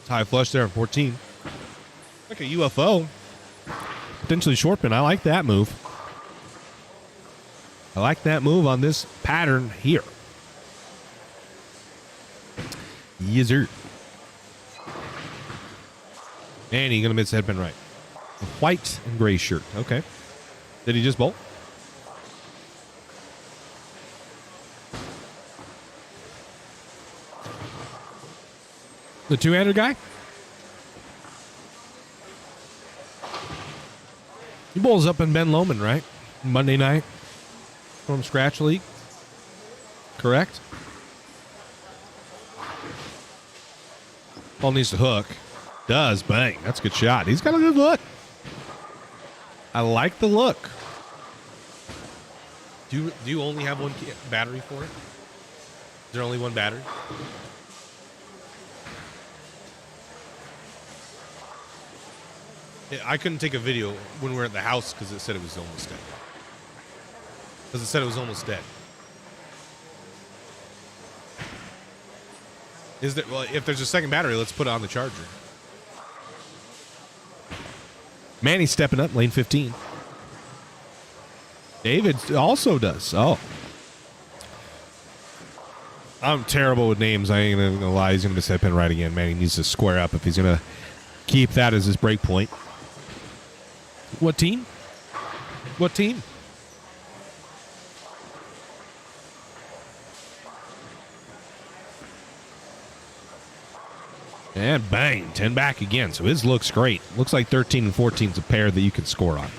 High flush there at 14. Like a UFO. Potentially short pin. I like that move. I like that move on this pattern here. Yes, sir. And he's going to miss the head pin right. A white and gray shirt. Okay. Did he just bolt? The two-hander guy? He bowls up in Ben Lomond, right? Monday night from Scratch League. Correct? Ball needs to hook. Does. Bang. That's a good shot. He's got a good look. I like the look. Do you only have one battery for it? Is there only one battery? I couldn't take a video when we were at the house because it said it was almost dead. Because it said it was almost dead. Is there? Well, if there's a second battery, let's put it on the charger. Manny's stepping up, lane 15. David also does. Oh. I'm terrible with names. I ain't gonna lie. He's gonna miss that pin right again. Manny needs to square up if he's gonna keep that as his break point. What team? What team? And bang, 10 back again. So his looks great. Looks like 13 and 14 is a pair that you can score on.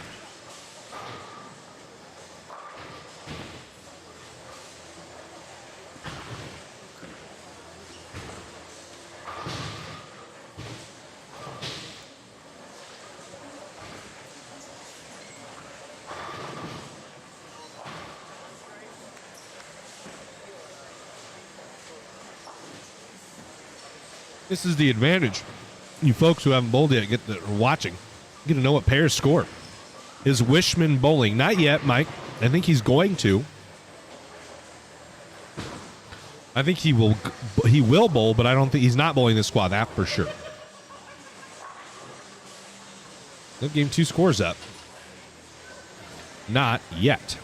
This is the advantage. You folks who haven't bowled yet, are watching, get to know what pairs score. Is Wishman bowling? Not yet, Mike. I think he's going to. I think he will bowl, but I don't think he's not bowling this squad. That for sure. That game 2 scores up. Not yet.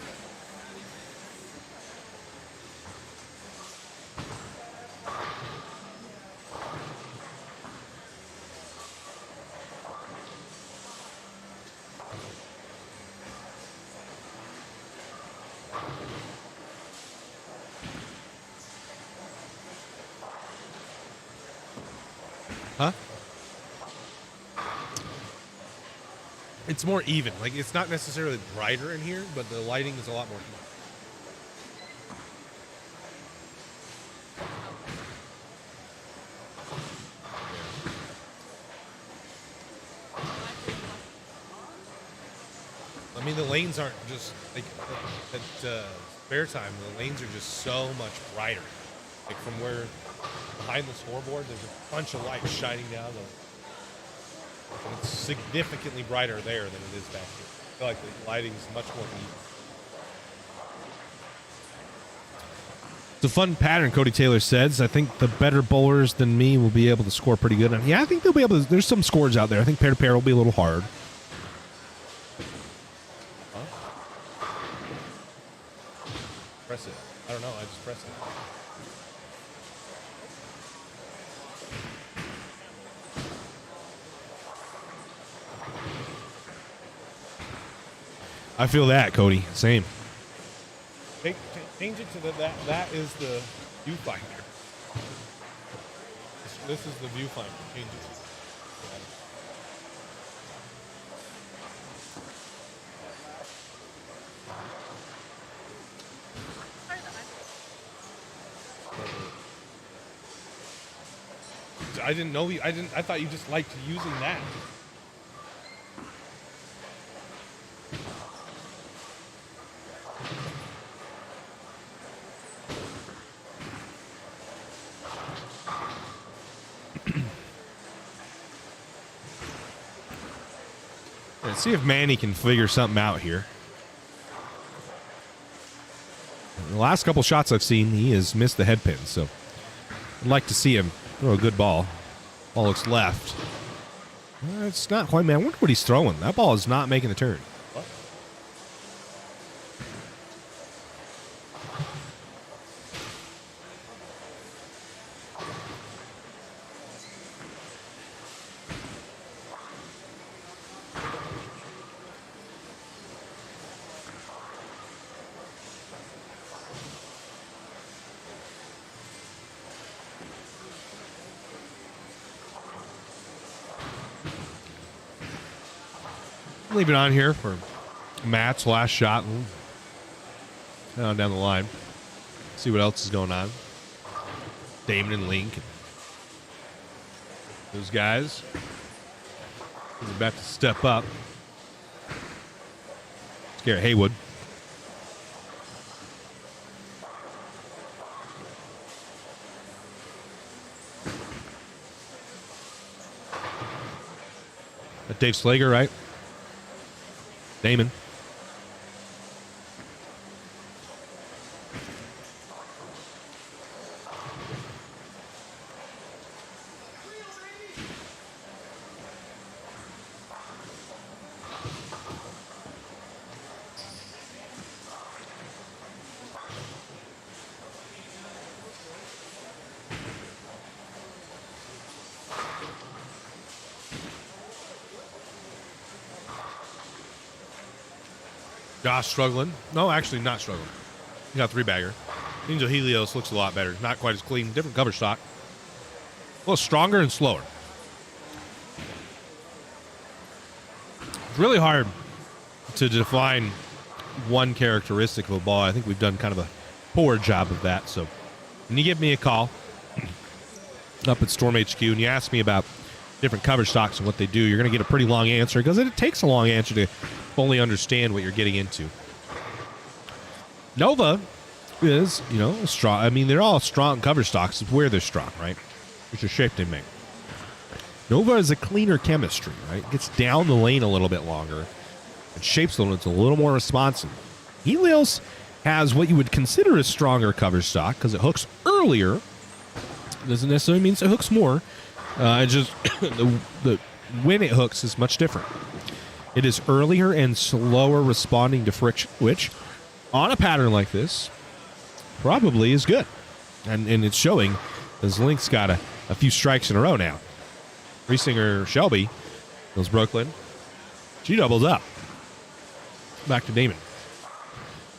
Huh? It's more even. Like, it's not necessarily brighter in here, but the lighting is a lot more even. I mean, the lanes aren't just, like, at spare time, the lanes are just so much brighter. Like, from where, behind the scoreboard, there's a bunch of lights shining down. And it's significantly brighter there than it is back here. I feel like the lighting is much more even. It's a fun pattern, Cody Taylor says. I think the better bowlers than me will be able to score pretty good. And yeah, I think they'll be able to. There's some scores out there. I think pair to pair will be a little hard. Huh? Press it. I don't know. I just press it. I feel that, Cody. Same. Change it to that is the viewfinder. This is the viewfinder. Change it to I didn't know I thought you just liked using that. Let's see if Manny can figure something out here. The last couple shots I've seen, he has missed the head pin, so I'd like to see him throw a good ball. Ball looks left. It's not quite, man. I wonder what he's throwing. That ball is not making the turn. What? Leave it on here for Matt's last shot and down the line. See what else is going on. Damon and Link. Those guys are about to step up. Scare Haywood. Dave Slager, right? Damon. Josh struggling. No, actually not struggling. He got 3-bagger. Angel Helios looks a lot better. Not quite as clean. Different cover stock. A little stronger and slower. It's really hard to define one characteristic of a ball. I think we've done kind of a poor job of that. So when you give me a call up at Storm HQ and you ask me about different cover stocks and what they do, you're going to get a pretty long answer because it takes a long answer to fully understand what you're getting into. Nova is, strong. I mean, they're all strong cover stocks. It's where they're strong, right? Which is shape they make. Nova is a cleaner chemistry, right? Gets down the lane a little bit longer. And Shapestone is a little more responsive. Helios has what you would consider a stronger cover stock because it hooks earlier. Doesn't necessarily mean it hooks more. It just the when it hooks is much different. It is earlier and slower responding to friction, which on a pattern like this probably is good. And it's showing as Link's got a few strikes in a row now. Riesinger Shelby goes Brooklyn. She doubles up. Back to Damon.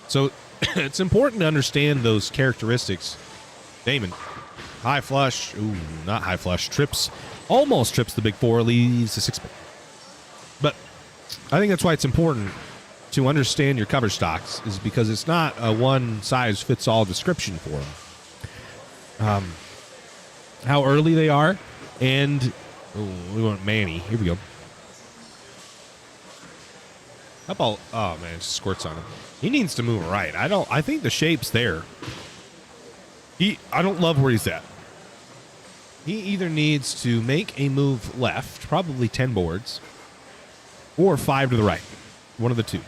So it's important to understand those characteristics. Damon, high flush. Ooh, not high flush. Almost trips the big four, leaves the 6-pin. But I think that's why it's important to understand your cover stocks, is because it's not a one-size-fits-all description for them. How early they are, and we want Manny. Here we go. How about, oh man, it just squirts on him. He needs to move right. I think the shape's there. I don't love where he's at. He either needs to make a move left, probably 10 boards, or 5 to the right. One of the two.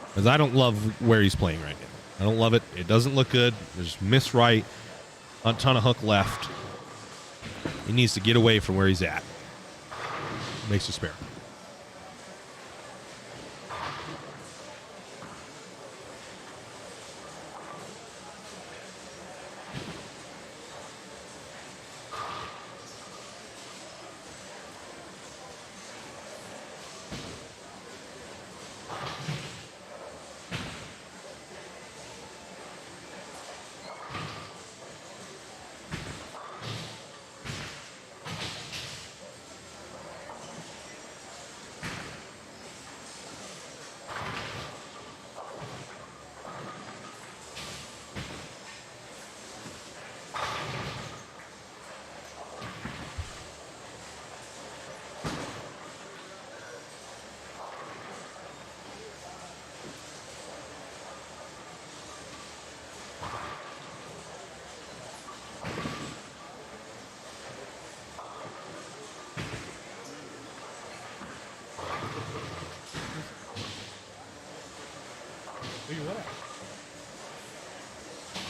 Because I don't love where he's playing right now. I don't love it. It doesn't look good. There's miss right, a ton of hook left. He needs to get away from where he's at. Makes a spare.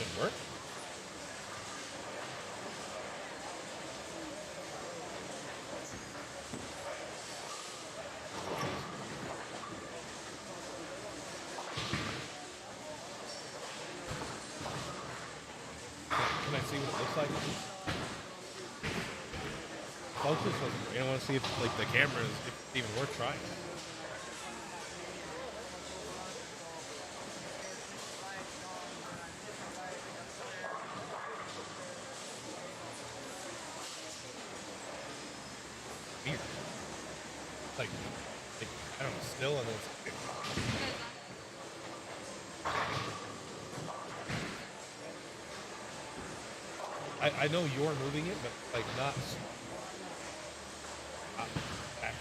Didn't work? Can I see what it looks like? Focus was, I want to see if like the camera is if it's even worth trying. Weird. Like I don't know, still and then it's I know you're moving it, but like not. Okay.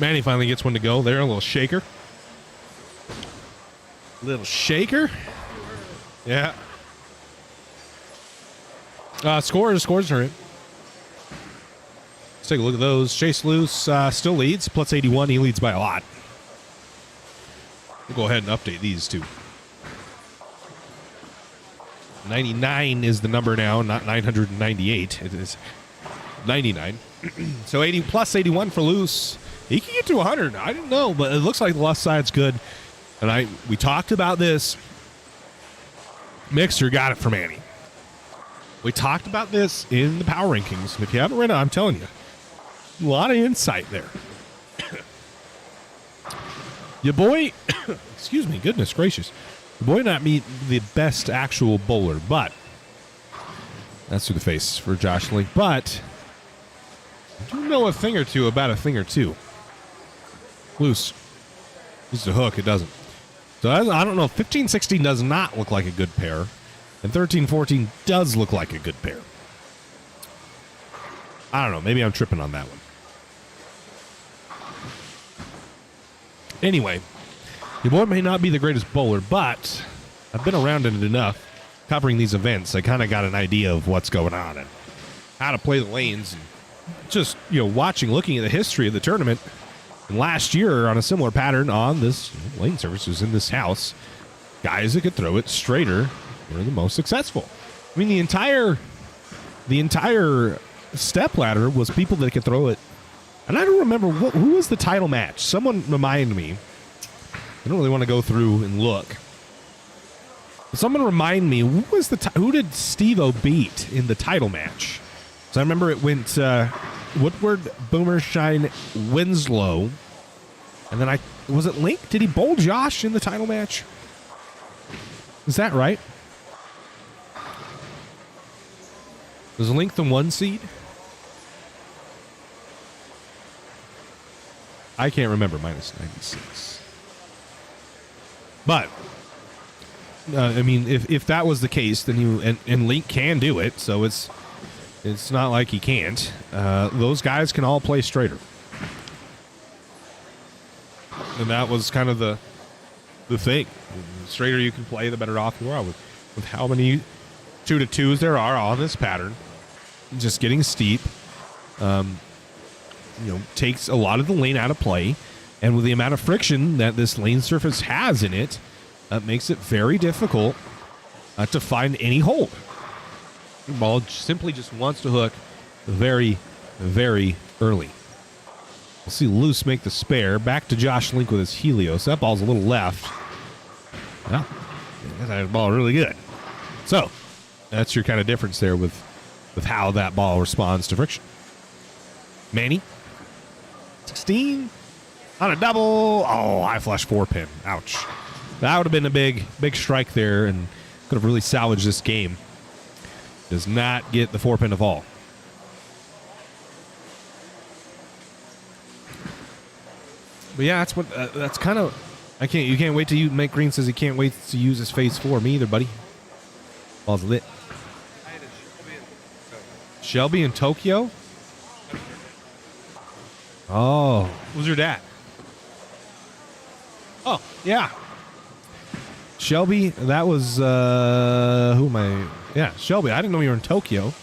Manny finally gets one to go there. A little shaker. Little shaker. Yeah. Scores are in. Let's take a look at those. Chase Loose still leads. Plus 81. He leads by a lot. We'll go ahead and update these two. 99 is the number now, not 998. It is 99. So 80 plus 81 for Loose. He can get to 100. I didn't know, but it looks like the left side's good. And we talked about this. Mixer got it from Annie. We talked about this in the power rankings. And if you haven't read it, I'm telling you, a lot of insight there. Your boy, excuse me, goodness gracious. The boy not be the best actual bowler, but that's through the face for Josh Link. But I do know a thing or two about a thing or two. Loose. This is a hook. It doesn't. So I don't know. 15-16 does not look like a good pair. And 13-14 does look like a good pair. I don't know. Maybe I'm tripping on that one. Anyway, your boy may not be the greatest bowler, but I've been around it enough covering these events. I kind of got an idea of what's going on and how to play the lanes. And just, looking at the history of the tournament. And last year, on a similar pattern on this lane surface, was in this house, guys that could throw it straighter were the most successful. I mean, the entire step ladder was people that could throw it. And I don't remember who was the title match. Someone remind me. I don't really want to go through and look. Someone remind me, who did Steve-O beat in the title match? So I remember it went Woodward, Boomershine, Winslow, and then was it Link? Did he bowl Josh in the title match? Is that right? Was Link the 1 seed? I can't remember. -96. But I mean, if that was the case, then and Link can do it. So it's not like he can't. Those guys can all play straighter, and that was kind of the thing. The straighter you can play, the better off you are. With how many 2-2s there are on this pattern, just getting steep. Takes a lot of the lane out of play, and with the amount of friction that this lane surface has in it, makes it very difficult to find any hold. The ball simply just wants to hook very, very early. We'll see Loose make the spare. Back to Josh Link with his Helios. That ball's a little left. Well, that ball really good. So, that's your kind of difference there with how that ball responds to friction. Manny, 16 on a double. Oh, high flush 4-pin. Ouch. That would have been a big strike there and could have really salvaged this game. Does not get the 4-pin to fall. But yeah, that's kind of. You can't wait to make Green says he can't wait to use his phase 4. Me either, buddy. Ball's lit. Shelby in Tokyo? Oh, who's your dad? Oh, yeah. Shelby, that was, who am I? Yeah, Shelby. I didn't know you were in Tokyo.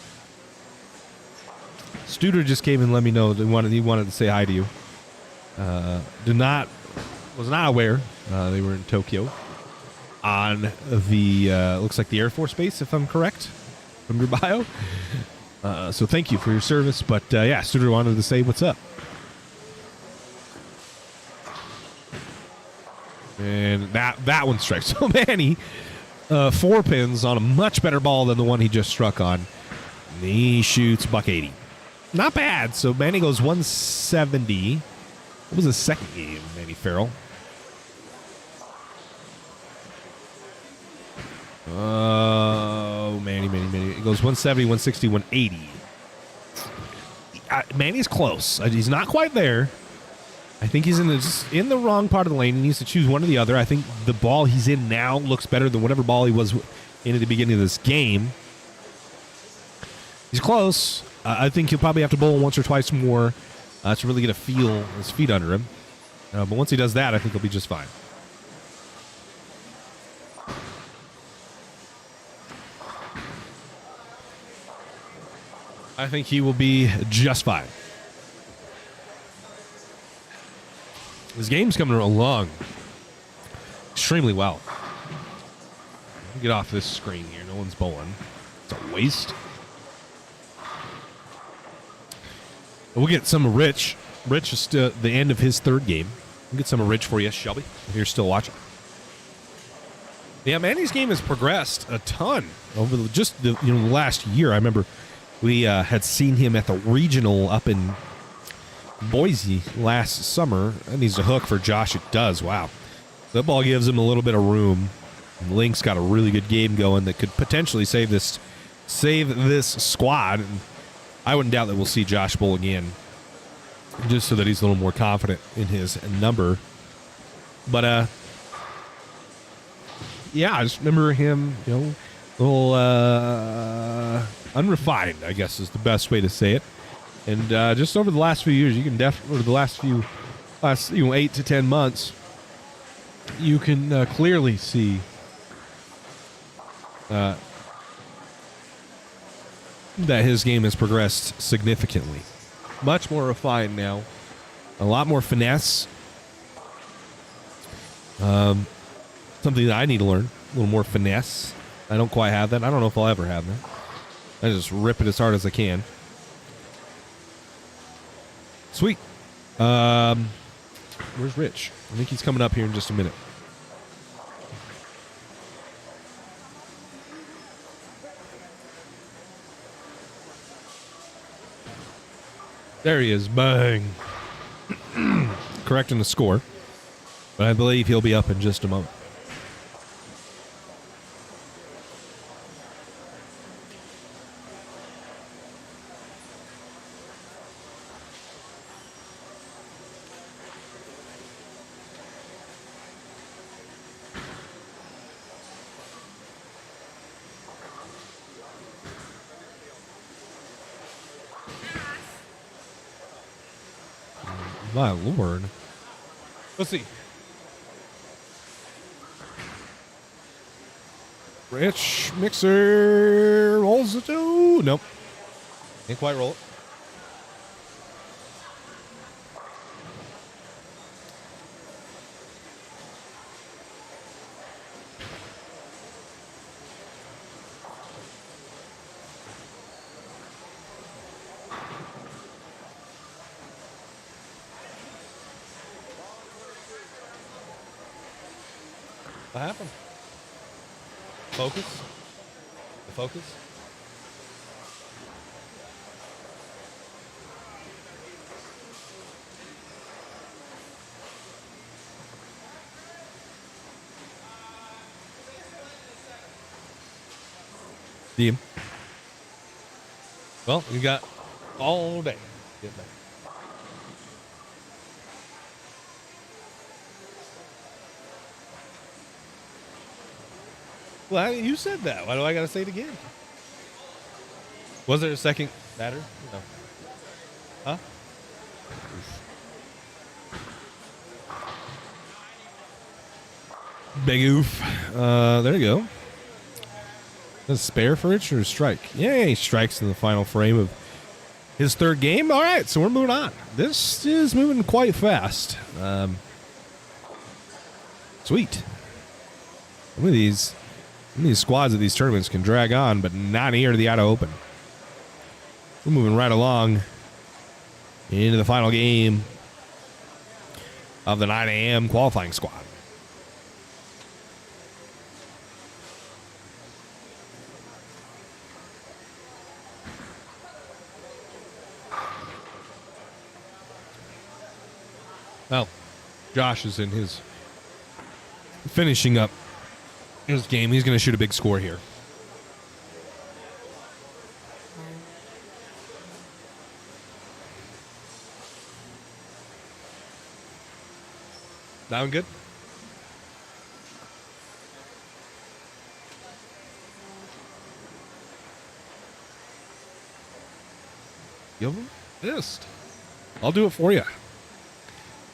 Studer just came and let me know that he wanted to say hi to you. Was not aware they were in Tokyo on the, looks like the Air Force Base, if I'm correct, from your bio. So thank you for your service. But, yeah, Studer wanted to say what's up. And that one strikes. So Manny, 4 pins on a much better ball than the one he just struck on. And he shoots $180. Not bad. So Manny goes 170. What was his second game, Manny Farrell? Oh, Manny. It goes 170, 160, 180. Manny's close. He's not quite there. I think he's in the wrong part of the lane. He needs to choose one or the other. I think the ball he's in now looks better than whatever ball he was in at the beginning of this game. He's close. I think he'll probably have to bowl once or twice more to really get a feel his feet under him. But once he does that, I think he'll be just fine. I think he will be just fine. This game's coming along extremely well. Get off this screen here. No one's bowling. It's a waste. We'll get some of Rich. Rich is the end of his third game. We'll get some of Rich for you, Shelby, if you're still watching. Yeah, Manny's game has progressed a ton over the last year. I remember we had seen him at the regional up in Boise last summer. That needs a hook for Josh. It does. Wow. That ball gives him a little bit of room Link's got a really good game going that could potentially save this squad. And I wouldn't doubt that we'll see Josh bowl again, just so that he's a little more confident in his number. But yeah, I just remember him, you know, a little unrefined, I guess is the best way to say it. And just over the last few years, you can definitely, over the last 8 to 10 months, you can clearly see that his game has progressed significantly. Much more refined now. A lot more finesse. Something that I need to learn. A little more finesse. I don't quite have that. I don't know if I'll ever have that. I just rip it as hard as I can. Sweet. Where's Rich? I think he's coming up here in just a minute. There he is. Bang. Correcting the score. But I believe he'll be up in just a moment. My Lord. Let's see. Rich Mixer rolls it. Oh, nope. Can't quite roll it. What happened? Focus? The focus? Deem. Well, you got all day. Get back. Well, you said that. Why do I got to say it again? Was there a second batter? No. Huh? Big oof. There you go. Is spare for Rich or a strike? Yay, strikes in the final frame of his third game. All right, so we're moving on. This is moving quite fast. Sweet. Some of these squads of these tournaments can drag on, but not here to the Idaho Open. We're moving right along into the final game of the 9 a.m. qualifying squad. Well, Josh is in his finishing up his game. He's going to shoot a big score here. That one good? Give him fist. I'll do it for you.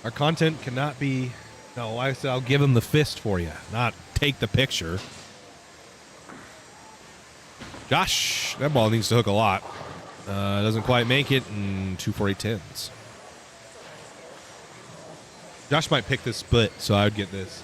Our content cannot be... No, I said I'll give him the fist for you, not take the picture. Josh, that ball needs to hook a lot. Doesn't quite make it, and 2 for 8 tens. Josh might pick this split, so I would get this.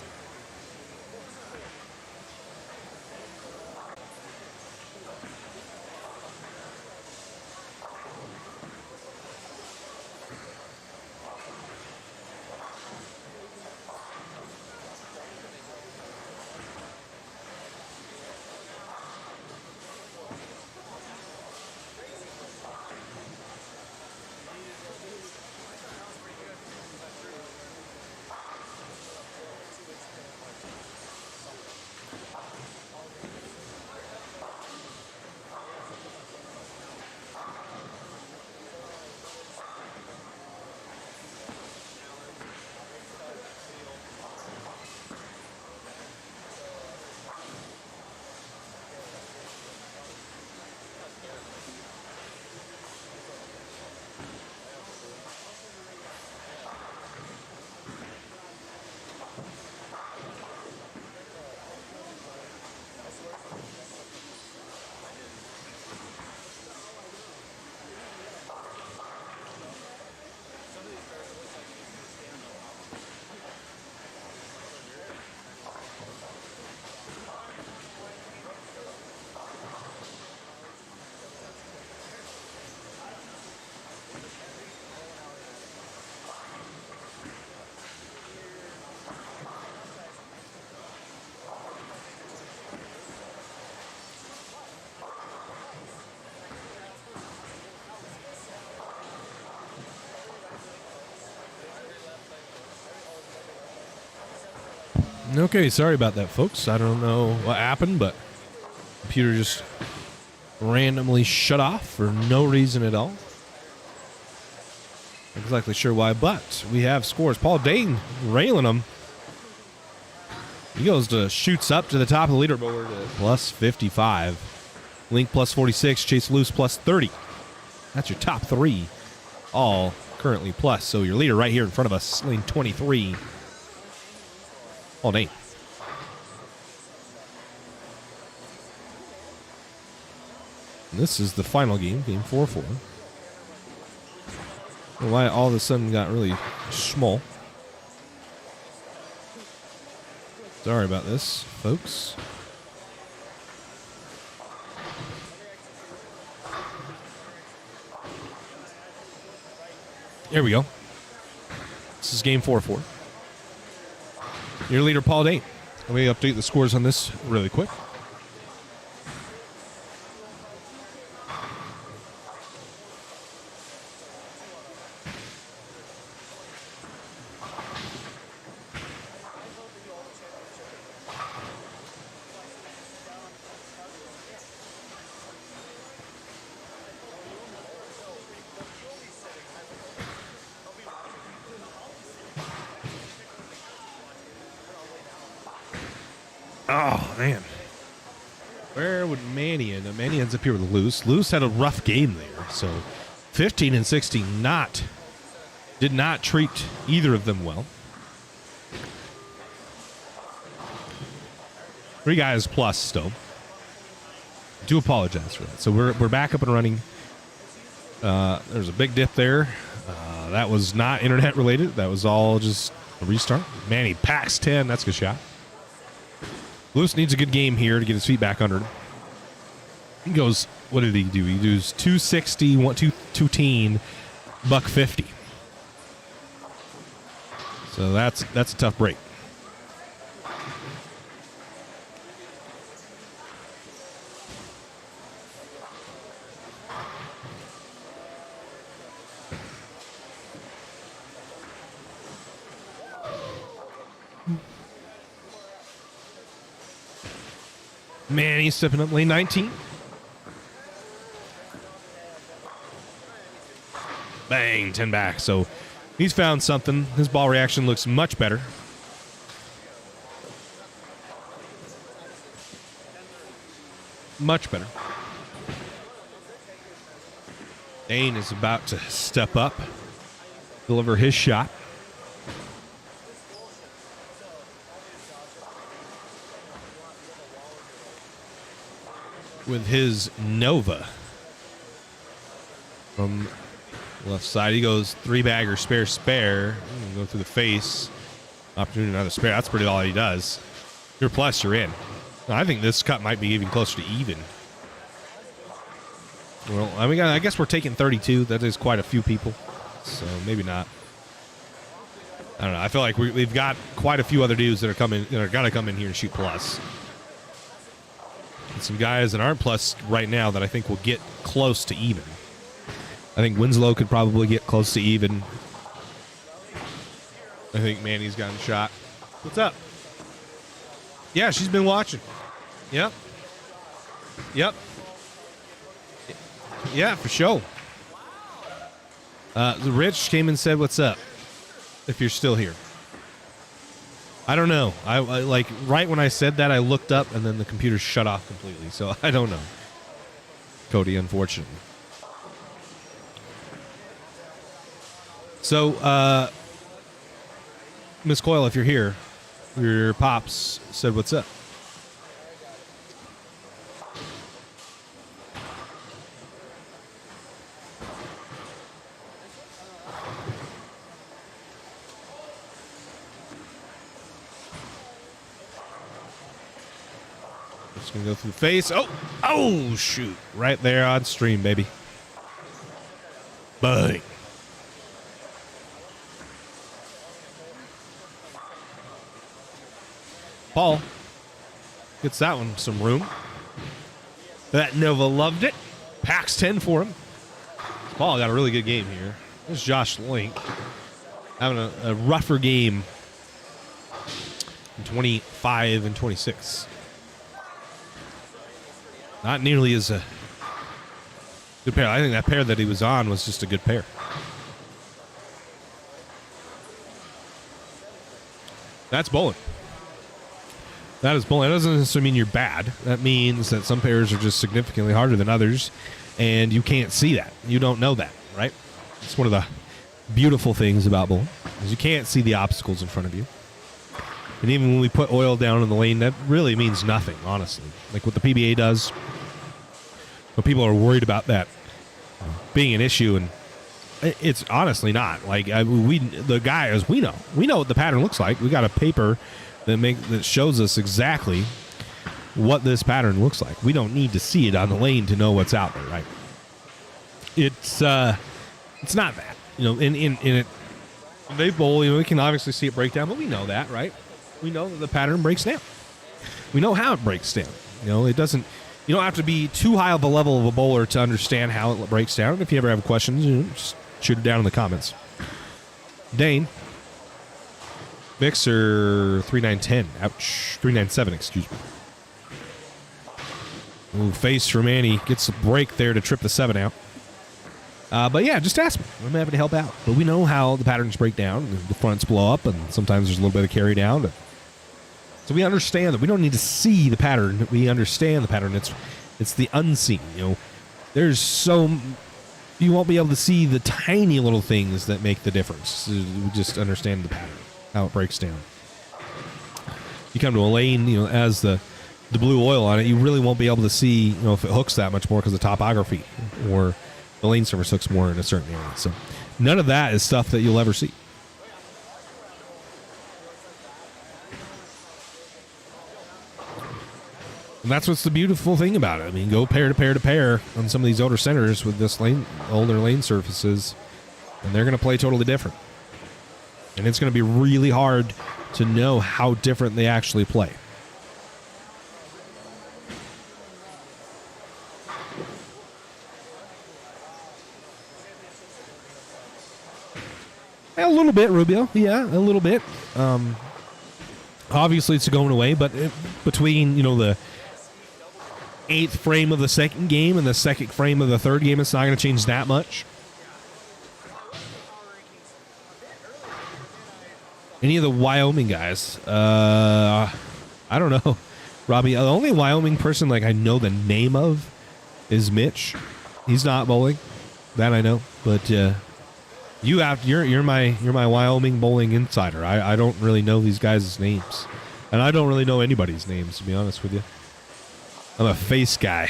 Okay, sorry about that, folks. I don't know what happened, but computer just randomly shut off for no reason at all. Not exactly sure why, but we have scores. Paul Dane railing him. He shoots up to the top of the leaderboard at plus 55. Link plus 46, Chase Loose plus 30. That's your top three, all currently plus. So your leader right here in front of us, lane 23. Paul Dane. And this is the final game, game 4-4. Why all of a sudden got really small. Sorry about this, folks. There we go. This is game 4-4. Your leader, Paul Dane. Let me update the scores on this really quick. Oh, man. Where would Manny end up? Manny ends up here with Luce. Luce had a rough game there. So 15 and 16 did not treat either of them well. 3 guys plus still. Do apologize for that. So we're back up and running. There's a big dip there. That was not internet related. That was all just a restart. Manny packs 10. That's a good shot. Luce needs a good game here to get his feet back under him. He goes, what did he do? He does 260, 210, buck 50. So that's a tough break. Man, he's stepping up lane 19. Bang, 10 back. So he's found something. His ball reaction looks much better. Much better. Dane is about to step up, deliver his shot. With his Nova from left side. He goes 3-bagger, spare. Go through the face. Opportunity, another spare. That's pretty all he does. You're plus, you're in. I think this cut might be even closer to even. Well, I guess we're taking 32. That is quite a few people. So maybe not. I don't know. I feel like we've got quite a few other dudes that are going to come in here and shoot plus. And some guys that aren't plus right now that I think will get close to even. I think Winslow could probably get close to even. I think Manny's gotten shot. What's up? Yeah, she's been watching. Yep. Yeah, for sure. Rich came and said, "What's up?" If you're still here. I don't know. I like right when I said that, I looked up and then the computer shut off completely. So I don't know. Cody, unfortunately. So, Miss Coyle, if you're here, your pops said, "What's up?" Just gonna go through the face. Oh, shoot! Right there on stream, baby. Bang. Paul gets that one some room. That Nova loved it. Packs 10 for him. Paul got a really good game here. There's Josh Link having a rougher game and 25 and 26. Not nearly as a good pair. I think that pair that he was on was just a good pair. That's bowling. That is bowling. That doesn't necessarily mean you're bad. That means that some pairs are just significantly harder than others, and you can't see that. You don't know that, right? It's one of the beautiful things about bowling is you can't see the obstacles in front of you. And even when we put oil down in the lane, that really means nothing, honestly. Like what the PBA does, when people are worried about that being an issue, and it's honestly not. Like the guys, we know what the pattern looks like. We got a paper that shows us exactly what this pattern looks like. We don't need to see it on the lane to know what's out there, right? It's not that, in it. They bowl, we can obviously see it break down, but we know that, right? We know that the pattern breaks down. We know how it breaks down. It doesn't. You don't have to be too high of a level of a bowler to understand how it breaks down. If you ever have questions, just shoot it down in the comments. Dane. Mixer 3910. Ouch. 397, excuse me. Ooh, face from Annie. Gets a break there to trip the 7 out. But yeah, just ask me. I'm happy to help out. But we know how the patterns break down. The fronts blow up, and sometimes there's a little bit of carry down. So we understand that we don't need to see the pattern. We understand the pattern. It's the unseen. There's you won't be able to see the tiny little things that make the difference. We just understand the pattern, how it breaks down. You come to a lane, as the blue oil on it, you really won't be able to see, if it hooks that much more because of topography, or the lane surface hooks more in a certain area. So none of that is stuff that you'll ever see. And that's what's the beautiful thing about it. I mean, go pair to pair to pair on some of these older centers with this older lane surfaces, and they're going to play totally different. And it's going to be really hard to know how different they actually play. A little bit, Rubio. Yeah, a little bit. Obviously, it's going away, but between, the 8th frame of the second game and the 2nd frame of the 3rd game, it's not going to change that much. Any of the Wyoming guys? I don't know. Robbie, the only Wyoming person I know the name of is Mitch. He's not bowling. That I know. But you're my Wyoming bowling insider. I don't really know these guys' names. And I don't really know anybody's names, to be honest with you. I'm a face guy.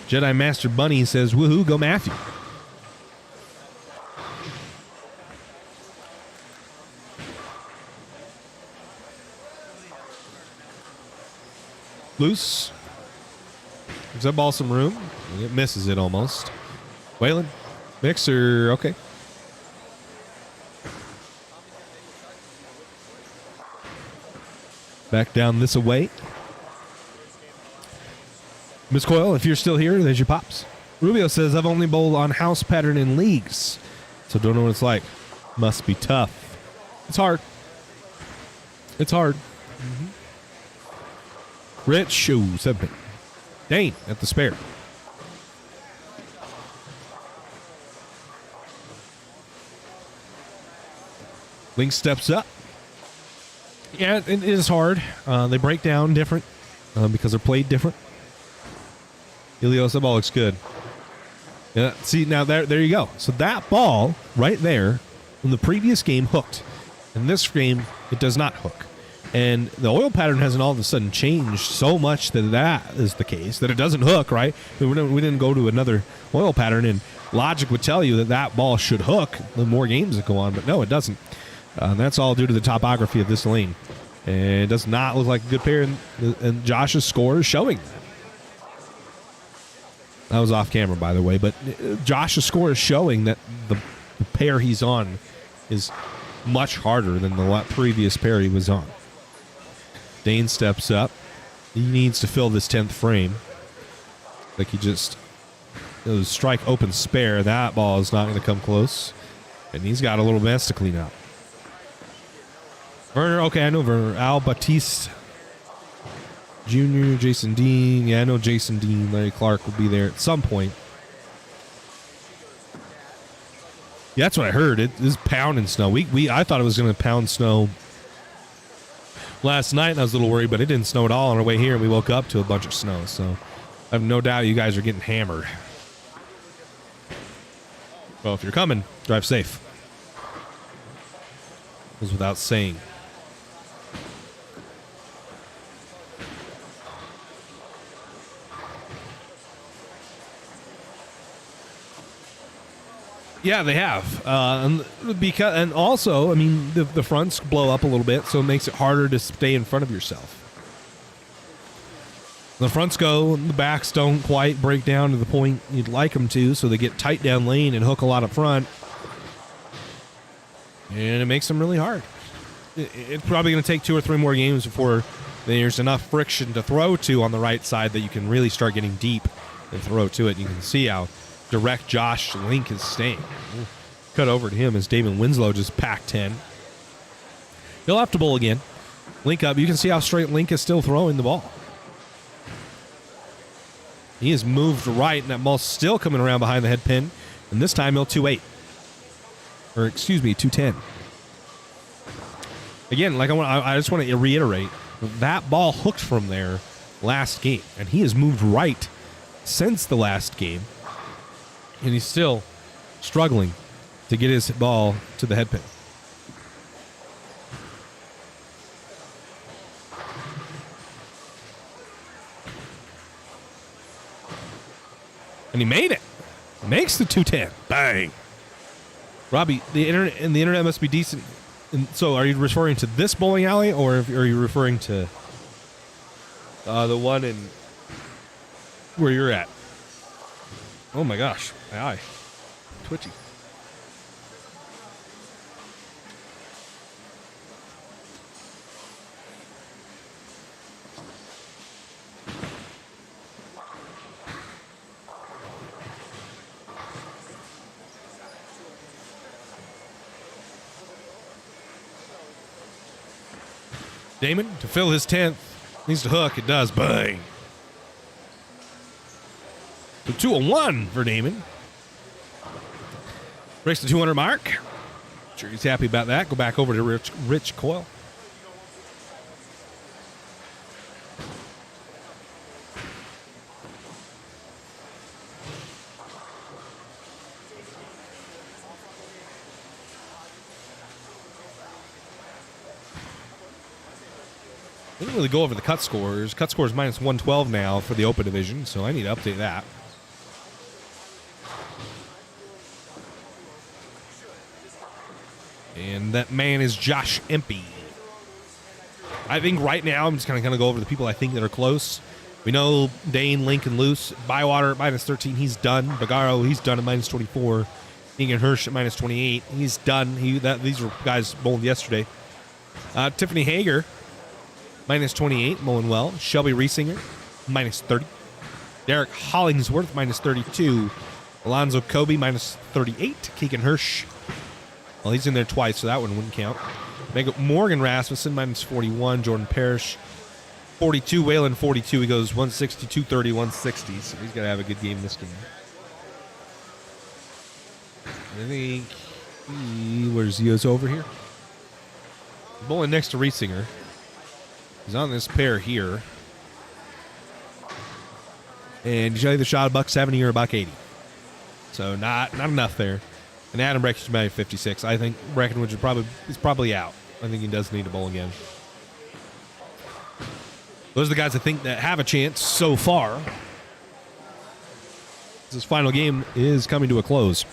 Jedi Master Bunny says, woohoo, go Matthew. Loose. Gives that ball some room. It misses it almost. Waylon. Mixer. Okay. Back down this away. Miss Coyle, if you're still here, there's your pops. Rubio says, I've only bowled on house pattern in leagues, so don't know what it's like. Must be tough. It's hard. It's hard. Mm-hmm. Rich, 7. Dane at the spare. Link steps up. Yeah, it is hard. They break down different because they're played different. Helios, that ball looks good. Yeah, see, now there you go. So that ball right there in the previous game hooked. In this game, it does not hook. And the oil pattern hasn't all of a sudden changed so much that is the case, that it doesn't hook, right? We didn't go to another oil pattern, and logic would tell you that ball should hook the more games that go on, but no, it doesn't. That's all due to the topography of this lane. And it does not look like a good pair, and Josh's score is showing that. That was off camera, by the way, but Josh's score is showing that the pair he's on is much harder than the previous pair he was on. Dane steps up. He needs to fill this 10th frame. Like strike open spare. That ball is not going to come close. And he's got a little mess to clean up. Werner, okay, I know Werner. Al Batiste Jr., Jason Dean. Yeah, I know Jason Dean. Larry Clark will be there at some point. Yeah, that's what I heard. It is pounding snow. I thought it was going to pound snow last night, and I was a little worried, but it didn't snow at all on our way here, and we woke up to a bunch of snow. So I have no doubt you guys are getting hammered. Well, if you're coming, drive safe. Goes without saying. Yeah, they have. And also, I mean, the fronts blow up a little bit, so it makes it harder to stay in front of yourself. The fronts go, the backs don't quite break down to the point you'd like them to, so they get tight down lane and hook a lot up front. And it makes them really hard. It's probably going to take 2 or 3 more games before there's enough friction to throw to on the right side that you can really start getting deep and throw to it. You can see how direct Josh Link is staying. Cut over to him as Damon Winslow just packed 10. He'll have to bowl again. Link up. You can see how straight Link is still throwing the ball. He has moved right, and that ball's still coming around behind the head pin. And this time he'll 2-8. Or, excuse me, 2-10. Again, like I just want to reiterate, that ball hooked from there last game. And he has moved right since the last game. And he's still struggling to get his ball to the head pin. And he made it. Makes the 210. Bang. Robbie, the internet must be decent. And so are you referring to this bowling alley, or are you referring to the one in where you're at? Oh my gosh. My eye. Twitchy. Damon, to fill his 10th, needs to hook. It does. Bang. So 201 for Damon. Breaks the 200 mark. Sure he's happy about that. Go back over to Rich Coyle. We didn't really go over the cut scores. Cut scores minus 112 now for the Open division, so I need to update that. And that man is Josh Empey. I think right now I'm just kind of go over the people I think that are close. We know Dane, Lincoln, Luce, Bywater at minus 13. He's done. Bagaro, he's done at minus 24. Egan Hirsch at minus 28. He's done. These were guys bowled yesterday. Tiffany Hager, minus 28, bowling well. Shelby Riesinger, minus 30. Derek Hollingsworth, minus 32. Alonzo Kobe, minus 38. Keegan Hirsch, well, he's in there twice, so that one wouldn't count. Morgan Rasmussen, minus 41. Jordan Parrish, 42. Whalen, 42. He goes 160, 230, 160. So he's got to have a good game this game. I think where's he? Over here. Bowling next to Riesinger. He's on this pair here. And he's either shot $170 or $180. So not enough there. And Adam Breckenridge made 56. I think Breckenridge is probably out. I think he does need to bowl again. Those are the guys I think that have a chance so far. This final game is coming to a close.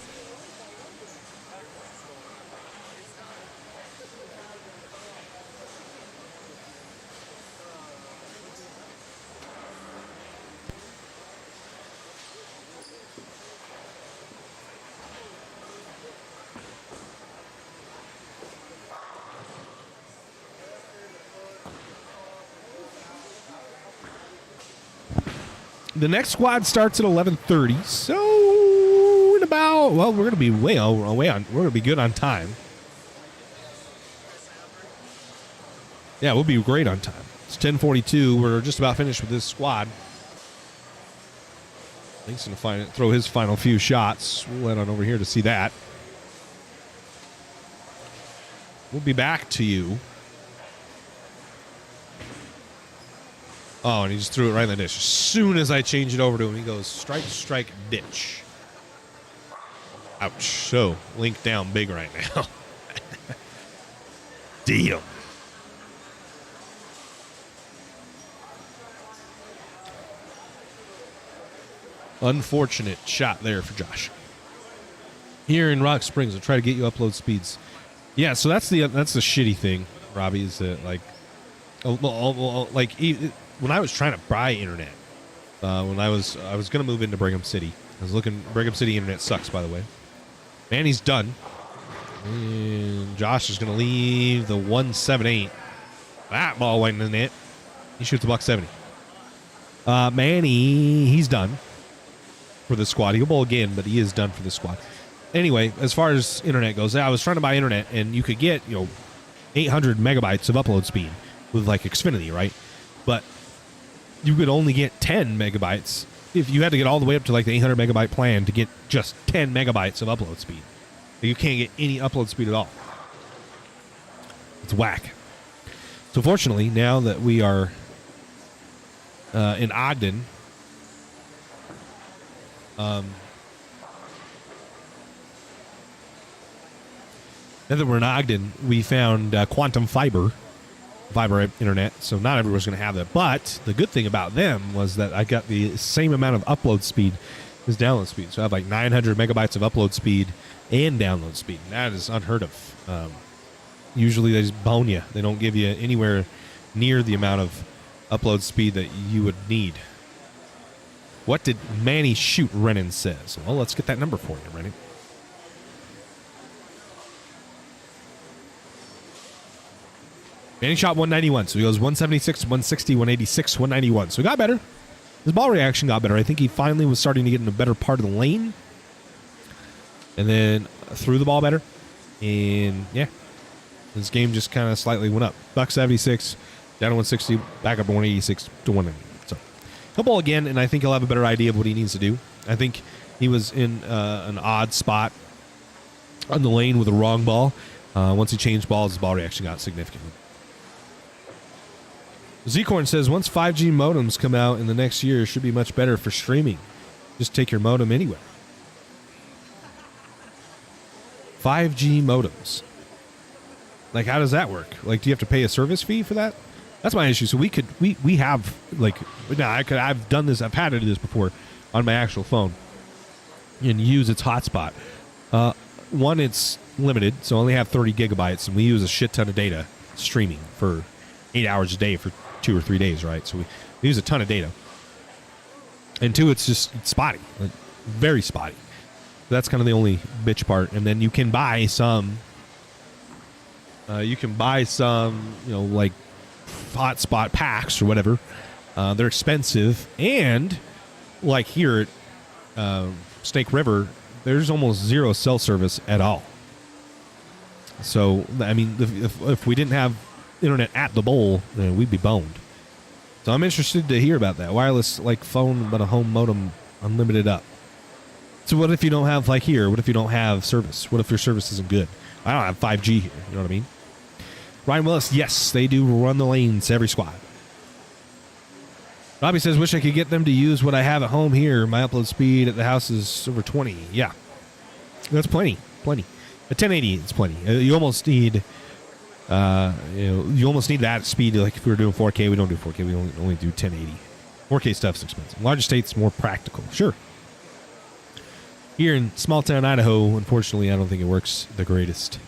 The next squad starts at 11:30, so in about, well, we're going to be way on. We're going to be good on time. Yeah, we'll be great on time. It's 10:42. We're just about finished with this squad. Link's going to throw his final few shots. We'll head on over here to see that. We'll be back to you. Oh, and he just threw it right in the dish. As soon as I change it over to him, he goes, strike, strike, ditch. Ouch. So, Link down big right now. Damn. Unfortunate shot there for Josh. Here in Rock Springs, I'll try to get you upload speeds. Yeah, so that's the shitty thing, Robbie, is that like when I was trying to buy internet, when I was going to move into Brigham City. Brigham City internet sucks, by the way. Manny's done. And Josh is going to leave the 178. That ball went in the net. He shoots a $170. Manny, he's done for the squad. He'll bowl again, but he is done for the squad. Anyway, as far as internet goes, I was trying to buy internet, and you could get 800 megabytes of upload speed with like Xfinity, right? But you could only get 10 megabytes if you had to get all the way up to like the 800 megabyte plan to get just 10 megabytes of upload speed. You can't get any upload speed at all. It's whack. So fortunately, now that we are in Ogden, now that we're in Ogden, we found Quantum fiber internet, so not everyone's going to have that. But the good thing about them was that I got the same amount of upload speed as download speed. So I have like 900 megabytes of upload speed and download speed. And that is unheard of. Usually they just bone you. They don't give you anywhere near the amount of upload speed that you would need. What did Manny shoot, Renan says. Well, let's get that number for you, Renan. Manny shot 191, so he goes 176, 160, 186, 191. So he got better. His ball reaction got better. I think he finally was starting to get in a better part of the lane. And then threw the ball better. And, yeah, his game just kind of slightly went up. $176, down to 160, back up to 186 to 190. So he'll bowl again, and I think he'll have a better idea of what he needs to do. I think he was in an odd spot on the lane with the wrong ball. Once he changed balls, his ball reaction got significantly. Zcorn says, once 5G modems come out in the next year, it should be much better for streaming. Just take your modem anywhere. 5G modems. Like, how does that work? Like, do you have to pay a service fee for that? That's my issue. So we have, like, now I've done this, I've had to do this before on my actual phone and use its hotspot. One, it's limited, so I only have 30 gigabytes, and we use a shit ton of data streaming for 8 hours a day for 2 or 3 days, right? So we use a ton of data. And two, it's spotty, like very spotty. That's kind of the only bitch part. And then you can buy some, like hotspot packs or whatever. They're expensive, and like here at Snake River, there's almost zero cell service at all. So I mean, if we didn't have internet at the bowl, we'd be boned. So I'm interested to hear about that wireless, like phone but a home modem, unlimited up. So what if you don't have, like here, what if you don't have service? What if your service isn't good? I don't have 5G here, you know what I mean? Ryan Willis, yes, they do run the lanes every squad. Robbie says, wish I could get them to use what I have at home here. My upload speed at the house is over 20. Yeah, that's plenty. At 1080, it's plenty. You almost need, you almost need that speed. Like if we were doing 4K, we don't do 4K. We only do 1080. 4K stuff's expensive. Larger states, more practical. Sure. Here in small town Idaho, unfortunately, I don't think it works the greatest.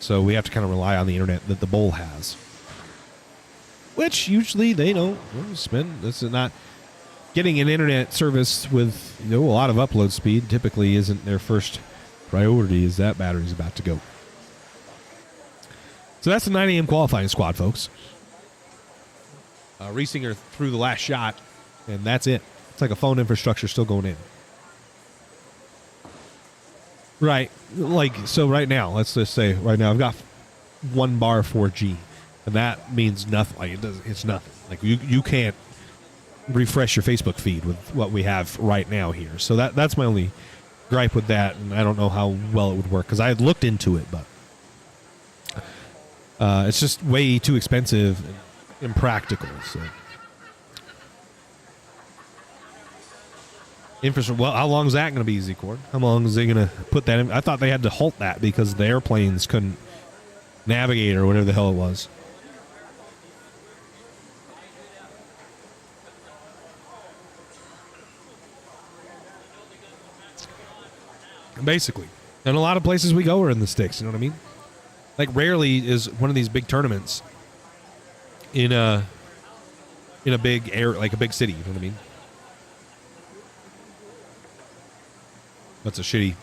So we have to kind of rely on the internet that the bowl has, which usually they don't spend. This is not getting an internet service with a lot of upload speed. Typically, isn't their first priority, as that battery's about to go. So that's the 9 a.m. qualifying squad, folks. Riesinger threw the last shot, and that's it. It's like a phone infrastructure still going in. Right. Like, so right now, let's just say right now, I've got 1 bar 4G. And that means nothing. Like it's nothing. Like you can't refresh your Facebook feed with what we have right now here. So that's my only gripe with that, and I don't know how well it would work because I had looked into it, but it's just way too expensive and impractical. So infrastructure. Well, how long is that going to be, Z-Cord? How long is they going to put that in? I thought they had to halt that because the airplanes couldn't navigate or whatever the hell it was. Basically. And a lot of places we go are in the sticks, you know what I mean? Like rarely is one of these big tournaments in a big like a big city, you know what I mean? That's a shitty.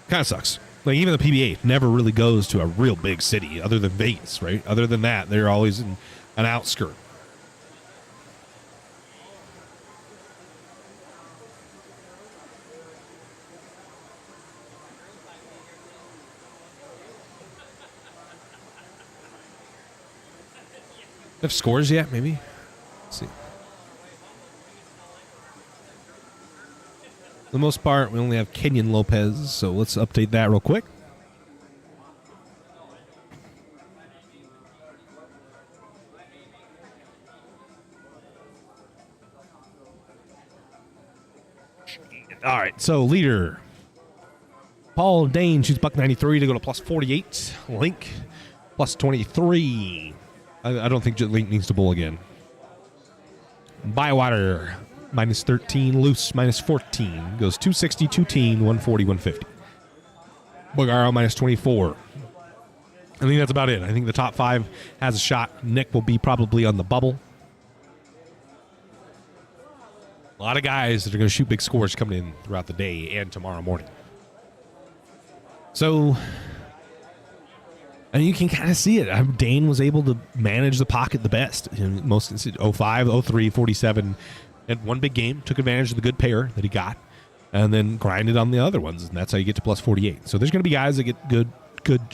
Kind of sucks. Like even the PBA never really goes to a real big city other than Vegas, right? Other than that, they're always in an outskirt. Have scores yet? Maybe. Let's see. For the most part, we only have Kenyon Lopez, so let's update that real quick. All right, so leader Paul Dane shoots $193 to go to plus 48. Link plus 23. I don't think Link needs to bowl again. Bywater minus 13. Loose minus 14. Goes 260, 210, 140, 150. Bogaro minus 24. I think that's about it. I think the top 5 has a shot. Nick will be probably on the bubble. A lot of guys that are going to shoot big scores coming in throughout the day and tomorrow morning. So, and you can kind of see it. Dane was able to manage the pocket the best. Most 05, 03, 47. Had one big game, took advantage of the good pair that he got, and then grinded on the other ones, and that's how you get to plus 48. So there's going to be guys that get good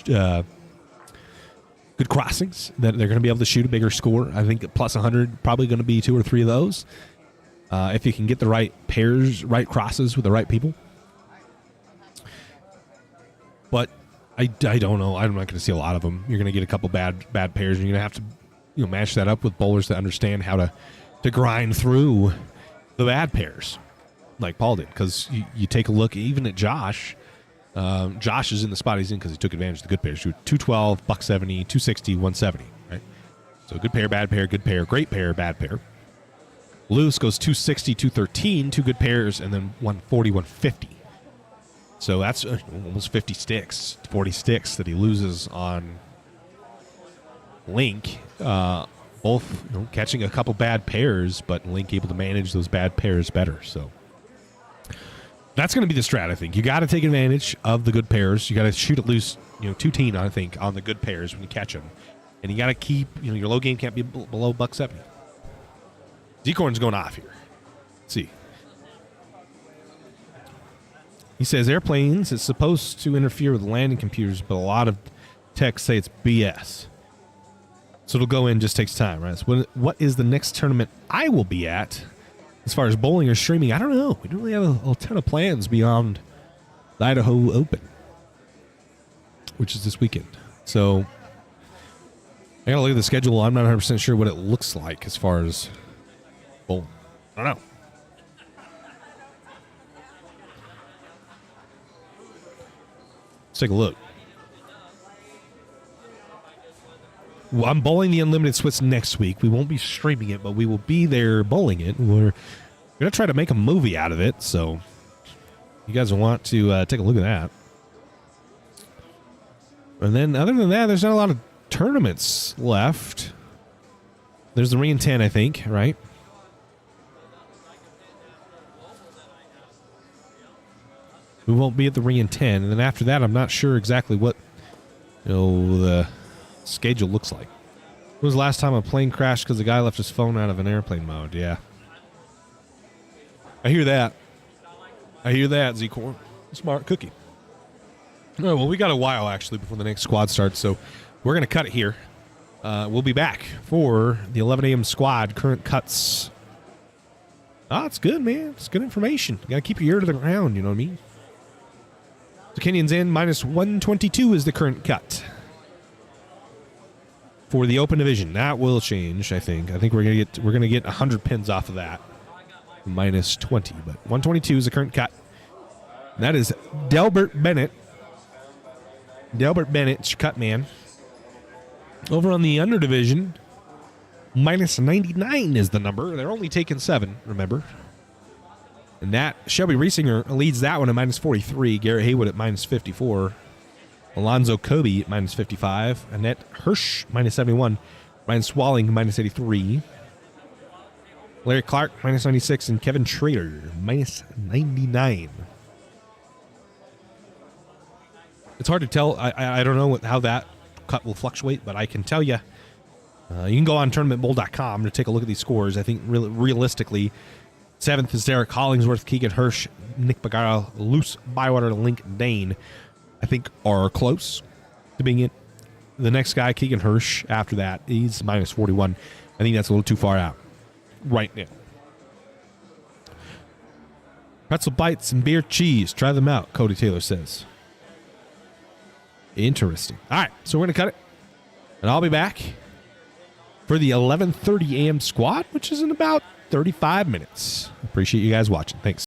crossings that they're going to be able to shoot a bigger score. I think plus 100 probably going to be 2 or 3 of those. If you can get the right pairs, right crosses with the right people. But I don't know. I'm not going to see a lot of them. You're going to get a couple bad pairs, and you're going to have to match that up with bowlers that understand how to grind through the bad pairs, like Paul did. Because you take a look even at Josh. Josh is in the spot he's in because he took advantage of the good pairs. Shoot 212, $170, 260, 170. Right. So good pair, bad pair, good pair, great pair, bad pair. Loose goes 260, 213, 2 good pairs, and then 140, 150. So that's almost 50 sticks, 40 sticks that he loses on Link. Both catching a couple bad pairs, but Link able to manage those bad pairs better. So that's going to be the strat, I think. You got to take advantage of the good pairs. You got to shoot it loose, 210, I think, on the good pairs when you catch them. And you got to keep, your low game can't be below $170. Z-Corn's going off here. Let's see. He says airplanes is supposed to interfere with landing computers, but a lot of techs say it's BS. So it'll go in, just takes time, right? So what is the next tournament I will be at as far as bowling or streaming? I don't know. We don't really have a ton of plans beyond the Idaho Open, which is this weekend. So I got to look at the schedule. I'm not 100% sure what it looks like as far as bowling. I don't know. Let's take a look. Well, I'm bowling the Unlimited Swiss next week. We won't be streaming it, but we will be there bowling it. We're going to try to make a movie out of it, so you guys will want to take a look at that. And then other than that, there's not a lot of tournaments left. There's the Ring in 10, I think, right? We won't be at the Ring in 10. And then after that, I'm not sure exactly what the schedule looks like. When was the last time a plane crashed because the guy left his phone out of an airplane mode? Yeah. I hear that. Z-Core. Smart cookie. All right, well, we got a while, actually, before the next squad starts, so we're going to cut it here. We'll be back for the 11 a.m. squad current cuts. Ah, it's good, man. It's good information. You got to keep your ear to the ground, you know what I mean? So Kenyon's in, minus 122 is the current cut. For the open division, that will change, I think. I think we're gonna get 100 pins off of that. Minus 20, but 122 is the current cut. And that is Delbert Bennett. Delbert Bennett's your cut man. Over on the under division, minus 99 is the number. They're only taking 7, remember. And that Shelby Riesinger leads that one at minus 43. Garrett Haywood at minus 54. Alonzo Kobe at minus 55. Annette Hirsch, minus 71. Ryan Swalling, minus 83. Larry Clark, minus 96. And Kevin Schrader, minus 99. It's hard to tell. I don't know how that cut will fluctuate, but I can tell you. You can go on tournamentbowl.com to take a look at these scores. I think realistically, 7th is Derek Hollingsworth, Keegan Hirsch, Nick Bagara, Luce Bywater, Link Dane. I think are close to being it. The next guy, Keegan Hirsch, after that, he's minus 41. I think that's a little too far out right now. Pretzel bites and beer cheese. Try them out, Cody Taylor says. Interesting. All right, so we're going to cut it. And I'll be back for the 11:30 a.m. squad, which is in about 35 minutes. Appreciate you guys watching. Thanks.